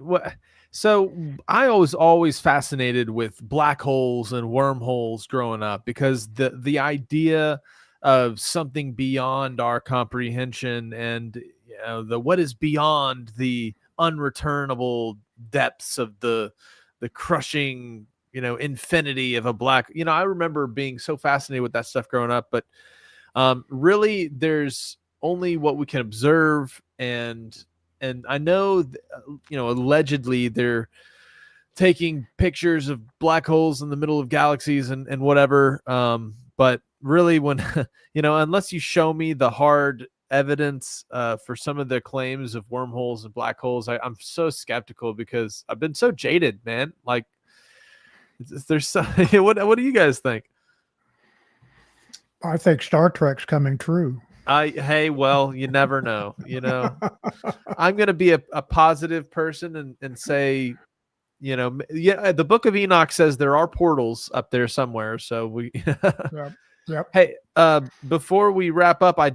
so I was always fascinated with black holes and wormholes growing up, because the idea of something beyond our comprehension, and you know, the what is beyond the unreturnable depths of the crushing, you know, infinity of a black, you know, I remember being so fascinated with that stuff growing up. But really, there's only what we can observe, and I know, you know, allegedly they're taking pictures of black holes in the middle of galaxies and whatever. But really, when you know, unless you show me the hard evidence for some of the claims of wormholes and black holes, I'm so skeptical, because I've been so jaded, man. Like, there's so, what do you guys think? I think Star Trek's coming true. Hey, well, you never know. You know, I'm going to be a positive person and say, you know, yeah, the Book of Enoch says there are portals up there somewhere. So we, Yep. Hey, before we wrap up, I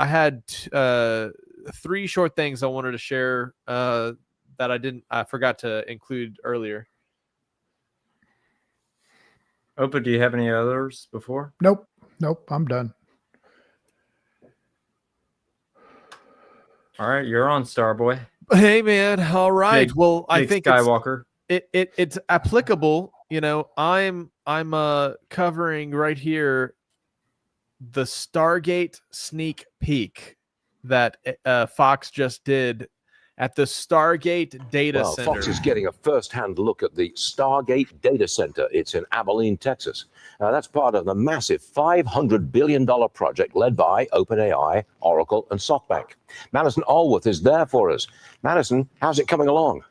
had 3 short things I wanted to share that I forgot to include earlier. Opa, do you have any others before? Nope. I'm done. All right, you're on, Starboy. Hey, man. All right. Well, I think Skywalker. It's applicable. You know, I'm covering right here the Stargate sneak peek that Fox just did at the Stargate data center. Fox is getting a first-hand look at the Stargate data center. It's in Abilene, Texas. That's part of the massive $500 billion project led by OpenAI, Oracle, and SoftBank. Madison Allworth is there for us. Madison, how's it coming along?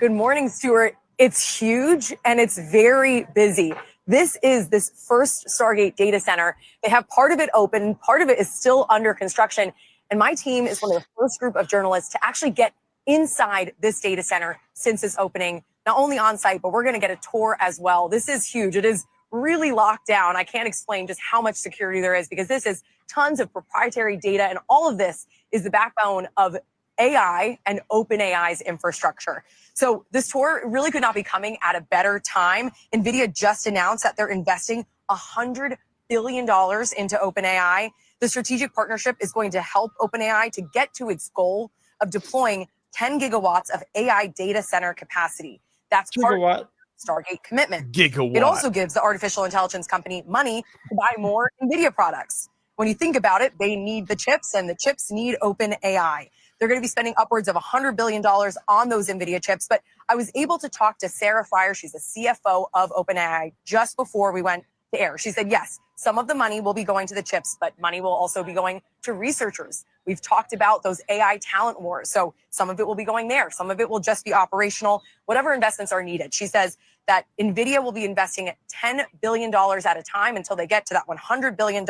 Good morning, Stuart. It's huge and it's very busy. This is this first Stargate data center. They have part of it open, part of it is still under construction. And my team is one of the first group of journalists to actually get inside this data center since its opening, not only on site, but we're going to get a tour as well. This is huge. It is really locked down. I can't explain just how much security there is, because this is tons of proprietary data. And all of this is the backbone of AI and OpenAI's infrastructure. So this tour really could not be coming at a better time. NVIDIA just announced that they're investing $100 billion into OpenAI. The strategic partnership is going to help OpenAI to get to its goal of deploying 10 gigawatts of AI data center capacity. That's part of the Stargate commitment. Gigawatt. It also gives the artificial intelligence company money to buy more NVIDIA products. When you think about it, they need the chips, and the chips need OpenAI. They're going to be spending upwards of $100 billion on those NVIDIA chips. But I was able to talk to Sarah Fryer. She's the CFO of OpenAI just before we went to air. She said, yes, some of the money will be going to the chips, but money will also be going to researchers. We've talked about those AI talent wars. So some of it will be going there. Some of it will just be operational, whatever investments are needed. She says that NVIDIA will be investing at $10 billion at a time until they get to that $100 billion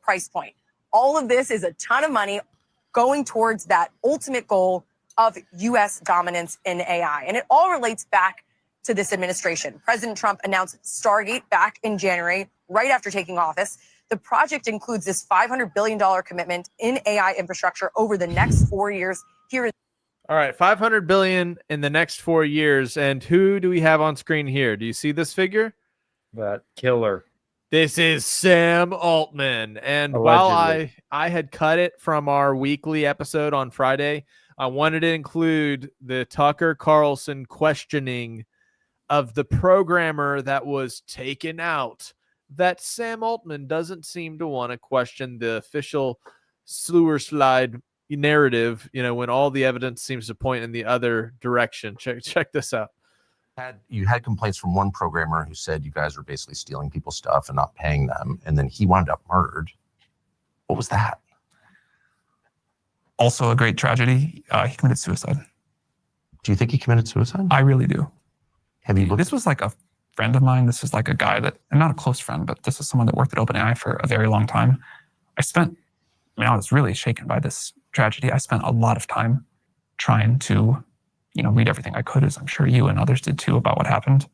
price point. All of this is a ton of money going towards that ultimate goal of U.S. dominance in AI. And it all relates back to this administration. President Trump announced Stargate back in January, right after taking office. The project includes this $500 billion commitment in AI infrastructure over the next 4 years. Here is all right, 500 billion in the next 4 years. And who do we have on screen here? Do you see this figure? That killer. This is Sam Altman. And while I had cut it from our weekly episode on Friday, I wanted to include the Tucker Carlson questioning of the programmer that was taken out, that Sam Altman doesn't seem to want to question the official sewer slide narrative, when all the evidence seems to point in the other direction. Check this out. You had complaints from one programmer who said you guys were basically stealing people's stuff and not paying them, and then he wound up murdered. What was that? Also a great tragedy. He committed suicide. Do you think he committed suicide? I really do. Have you looked? This was like a friend of mine. This was like a guy that, and not a close friend, but this is someone that worked at OpenAI for a very long time. I was really shaken by this tragedy. I spent a lot of time trying to, read everything I could, as I'm sure you and others did too, about what happened.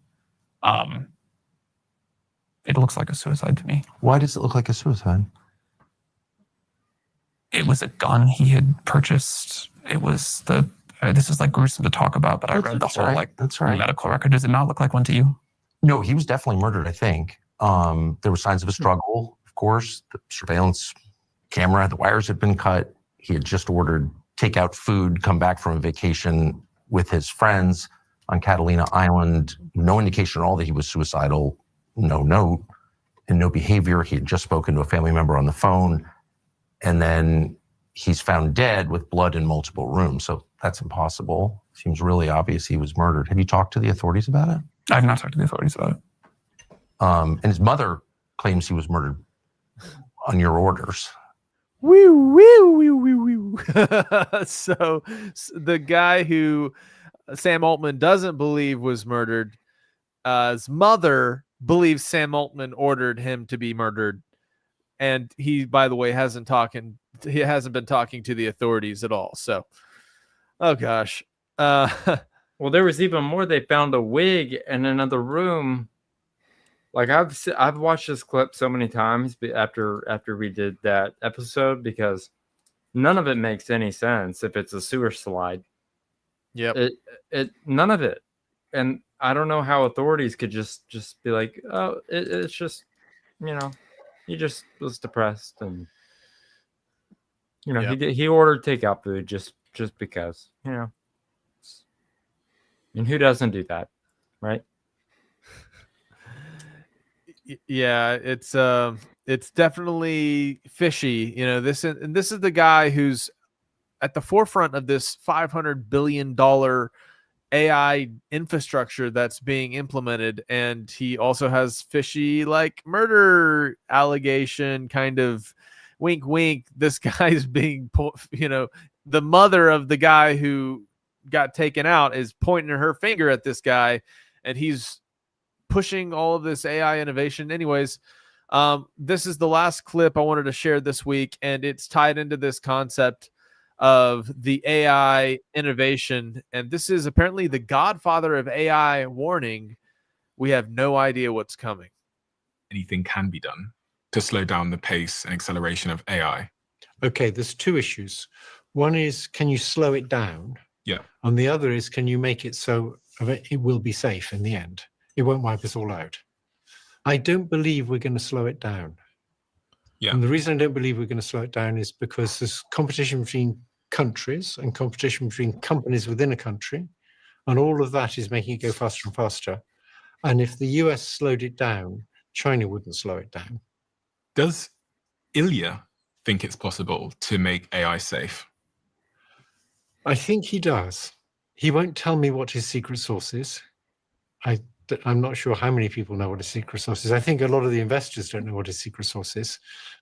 It looks like a suicide to me. Why does it look like a suicide? It was a gun he had purchased. It was this is like gruesome to talk about, but I read the whole medical record. Does it not look like one to you? No, he was definitely murdered, I think. There were signs of a struggle, of course. The surveillance camera, the wires had been cut. He had just ordered takeout food, come back from a vacation with his friends on Catalina Island. No indication at all that he was suicidal. No note and no behavior. He had just spoken to a family member on the phone. And then he's found dead with blood in multiple rooms. So that's impossible. Seems really obvious he was murdered. Have you talked to the authorities about it? I have not talked to the authorities about it. And his mother claims he was murdered on your orders. Woo, woo, woo, woo, woo. So the guy who Sam Altman doesn't believe was murdered, his mother believes Sam Altman ordered him to be murdered. And he, by the way, hasn't been talking to the authorities at all. So, oh gosh. Well, there was even more. They found a wig in another room. Like I've watched this clip so many times after we did that episode, because none of it makes any sense if it's a sewer slide. Yep. It none of it. And I don't know how authorities could just be like, oh, it's just, he just was depressed, and he ordered takeout food just because, and who doesn't do that, right? Yeah, it's definitely fishy. This is the guy who's at the forefront of this $500 billion AI infrastructure that's being implemented, and he also has fishy murder allegation, kind of wink wink. This guy's being the mother of the guy who got taken out is pointing her finger at this guy, and he's pushing all of this AI innovation. Anyways, this is the last clip I wanted to share this week, and it's tied into this concept of the AI innovation. And this is apparently the godfather of AI warning. We have no idea what's coming. Anything can be done to slow down the pace and acceleration of AI. Okay, there's two issues. One is, can you slow it down? Yeah. And the other is, can you make it so it will be safe in the end? It won't wipe us all out. I don't believe we're going to slow it down. Yeah. And the reason I don't believe we're going to slow it down is because there's competition between countries and competition between companies within a country. And all of that is making it go faster and faster. And if the US slowed it down, China wouldn't slow it down. Does Ilya think it's possible to make AI safe? I think he does. He won't tell me what his secret source is. I I'm not sure how many people know what a secret source is. I think a lot of the investors don't know what a secret source is,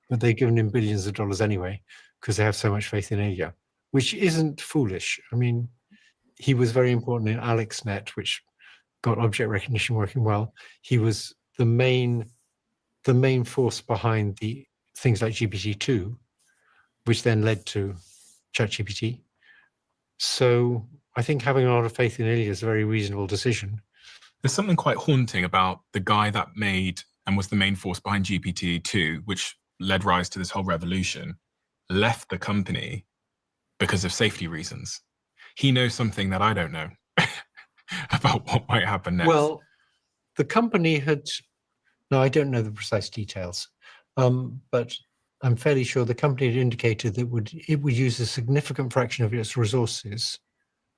but they've given him billions of dollars anyway because they have so much faith in Ilya, which isn't foolish. I mean, he was very important in AlexNet, which got object recognition working well. He was the main force behind the things like GPT-2, which then led to ChatGPT. So I think having a lot of faith in Ilya is a very reasonable decision. There's something quite haunting about the guy that made and was the main force behind GPT-2, which led rise to this whole revolution, left the company because of safety reasons. He knows something that I don't know about what might happen next. Well, the company no, I don't know the precise details, but I'm fairly sure the company had indicated that it would use a significant fraction of its resources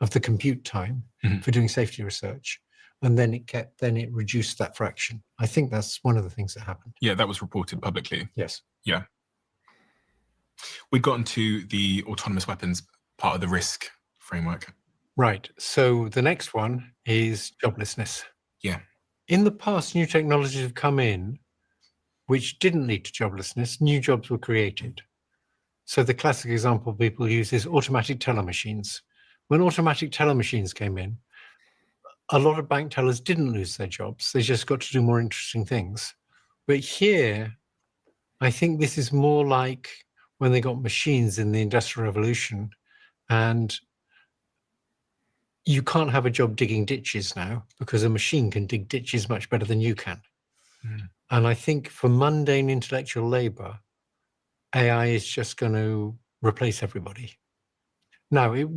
of the compute time for doing safety research. And then it reduced that fraction. I think that's one of the things that happened. Yeah, that was reported publicly. Yes. Yeah. We'd gotten to the autonomous weapons part of the risk framework. Right. So the next one is joblessness. Yeah. In the past, new technologies have come in which didn't lead to joblessness. New jobs were created. So the classic example people use is automatic teller machines. When automatic teller machines came in, a lot of bank tellers didn't lose their jobs. They just got to do more interesting things. But here, I think this is more like when they got machines in the Industrial Revolution, and you can't have a job digging ditches now because a machine can dig ditches much better than you can. And I think for mundane intellectual labor, AI is just going to replace everybody. Now, it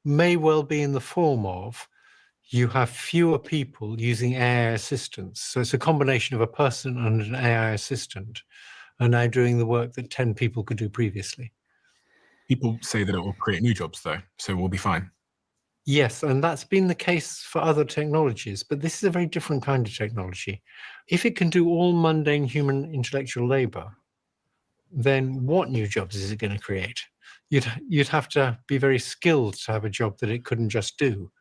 may well be in the form of you have fewer people using AI assistants. So it's a combination of a person and an AI assistant are now doing the work that 10 people could do previously. People say that it will create new jobs, though, so we'll be fine. Yes, and that's been the case for other technologies, but this is a very different kind of technology. If it can do all mundane human intellectual labor, then what new jobs is it going to create? You'd have to be very skilled to have a job that it couldn't just do.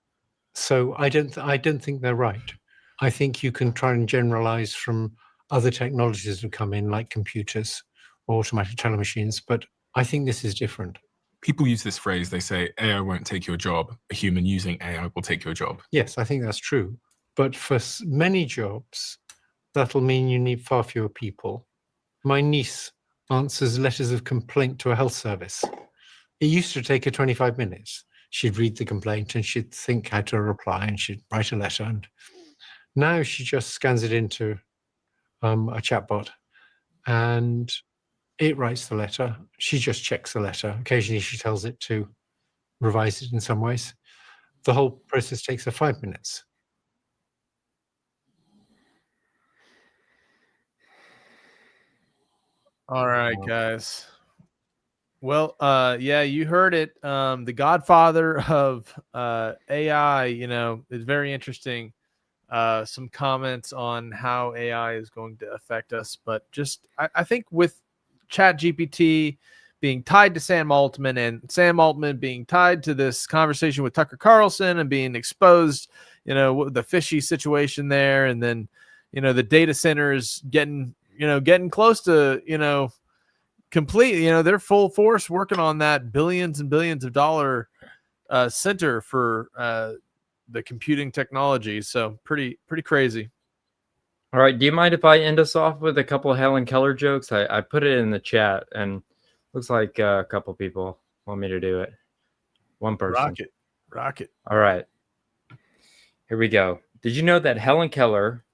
So I don't think they're right. I think you can try and generalize from other technologies that come in, like computers or automatic teller machines, but I think this is different. People use this phrase, they say, AI won't take your job. A human using AI will take your job. Yes, I think that's true. But for many jobs, that'll mean you need far fewer people. My niece answers letters of complaint to a health service. It used to take her 25 minutes. She'd read the complaint and she'd think how to reply and she'd write a letter. And now she just scans it into a chatbot and it writes the letter. She just checks the letter. Occasionally she tells it to revise it in some ways. The whole process takes her 5 minutes. All right, guys. Well, yeah, you heard it. The godfather of AI, is very interesting. Some comments on how AI is going to affect us. But just, I think with ChatGPT being tied to Sam Altman and Sam Altman being tied to this conversation with Tucker Carlson and being exposed, the fishy situation there. And then, the data centers getting close to, complete, they're full force working on that billions and billions of dollar center for the computing technology. So pretty crazy. All right. Do you mind if I end us off with a couple of Helen Keller jokes? I put it in the chat and looks like a couple people want me to do it. One person. Rocket. All right. Here we go. Did you know that Helen Keller,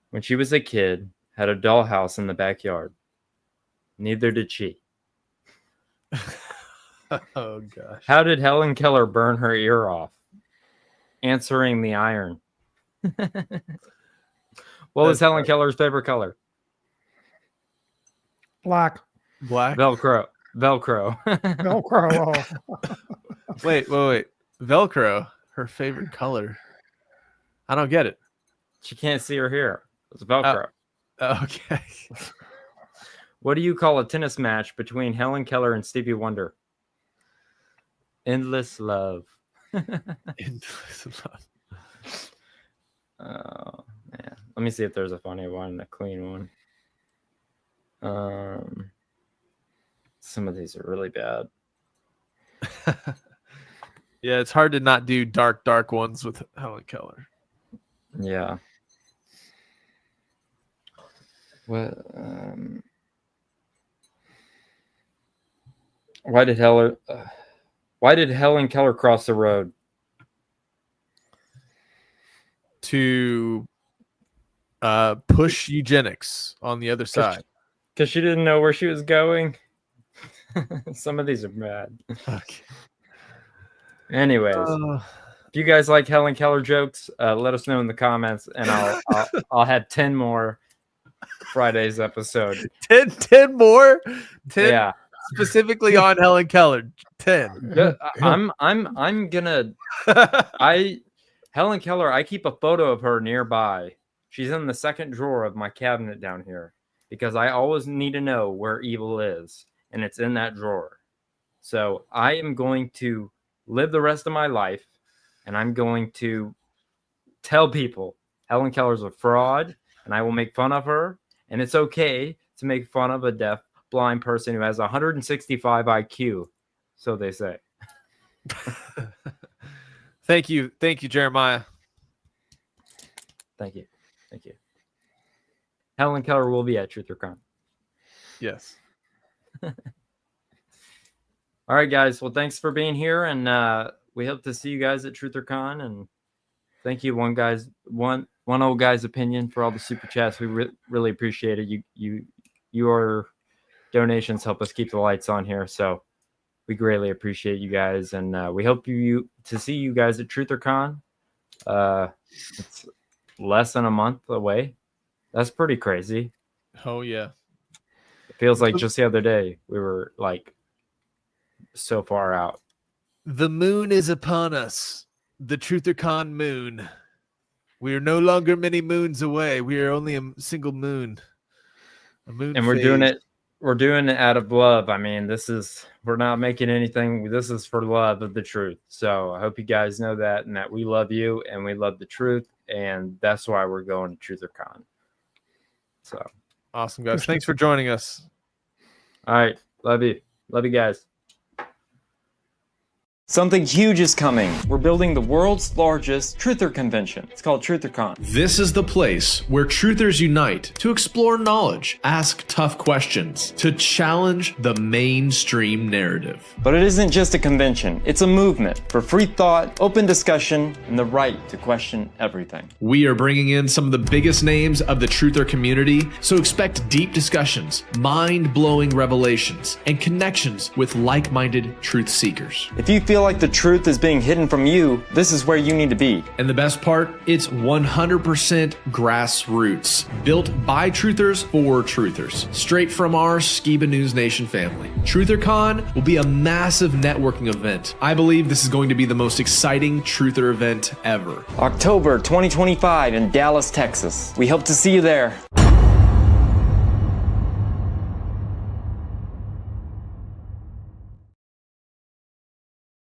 when she was a kid, had a dollhouse in the backyard? Neither did she. Oh, gosh. How did Helen Keller burn her ear off? Answering the iron. What was Helen Keller's favorite color? Black. Velcro. Velcro. Wait. Velcro, her favorite color. I don't get it. She can't see her hair. It's Velcro. Okay. What do you call a tennis match between Helen Keller and Stevie Wonder? Endless love. Endless love. Oh man, let me see if there's a funny one, a clean one. Some of these are really bad. Yeah, it's hard to not do dark ones with Helen Keller. Yeah. What? Why did Helen Keller cross the road? To push eugenics on the other side. Because she didn't know where she was going. Some of these are bad. Okay. Anyways, if you guys like Helen Keller jokes, let us know in the comments, and I'll have 10 more Friday's episode. 10 more? 10 Yeah. Specifically on Helen Keller. 10. I'm gonna Helen Keller, I keep a photo of her nearby. She's in the second drawer of my cabinet down here because I always need to know where evil is, and it's in that drawer. So I am going to live the rest of my life, and I'm going to tell people Helen Keller's a fraud, and I will make fun of her, and it's okay to make fun of a deaf, blind person who has 165 IQ, so they say. Thank you, Jeremiah. Thank you. Helen Keller will be at Truth or Con. Yes. All right, guys. Well, thanks for being here, and we hope to see you guys at Truth or Con. And thank you, one old guy's opinion, for all the super chats. We really appreciate it. Your donations help us keep the lights on here, so we greatly appreciate you guys, and we hope to see you guys at Truth or Con. It's less than a month away. That's pretty crazy. Oh yeah. It feels like just the other day we were like so far out. The moon is upon us. The Truth or Con moon. We are no longer many moons away. We are only a single moon. A moon. And we're doing it out of love. I mean, we're not making anything. This is for love of the truth. So I hope you guys know that, and that we love you and we love the truth. And that's why we're going to Truth or Con. So awesome, guys. Thanks for joining us. All right. Love you. Love you guys. Something huge is coming. We're building the world's largest truther convention. It's called TrutherCon. This is the place where truthers unite to explore knowledge, ask tough questions, to challenge the mainstream narrative. But it isn't just a convention. It's a movement for free thought, open discussion, and the right to question everything. We are bringing in some of the biggest names of the truther community, so expect deep discussions, mind-blowing revelations, and connections with like-minded truth seekers. If you feel like the truth is being hidden from you, this is where you need to be. And the best part, it's 100% grassroots, built by truthers for truthers, straight from our Skiba News Nation family. TrutherCon will be a massive networking event. I believe this is going to be the most exciting truther event ever. October 2025 in Dallas, Texas. We hope to see you there.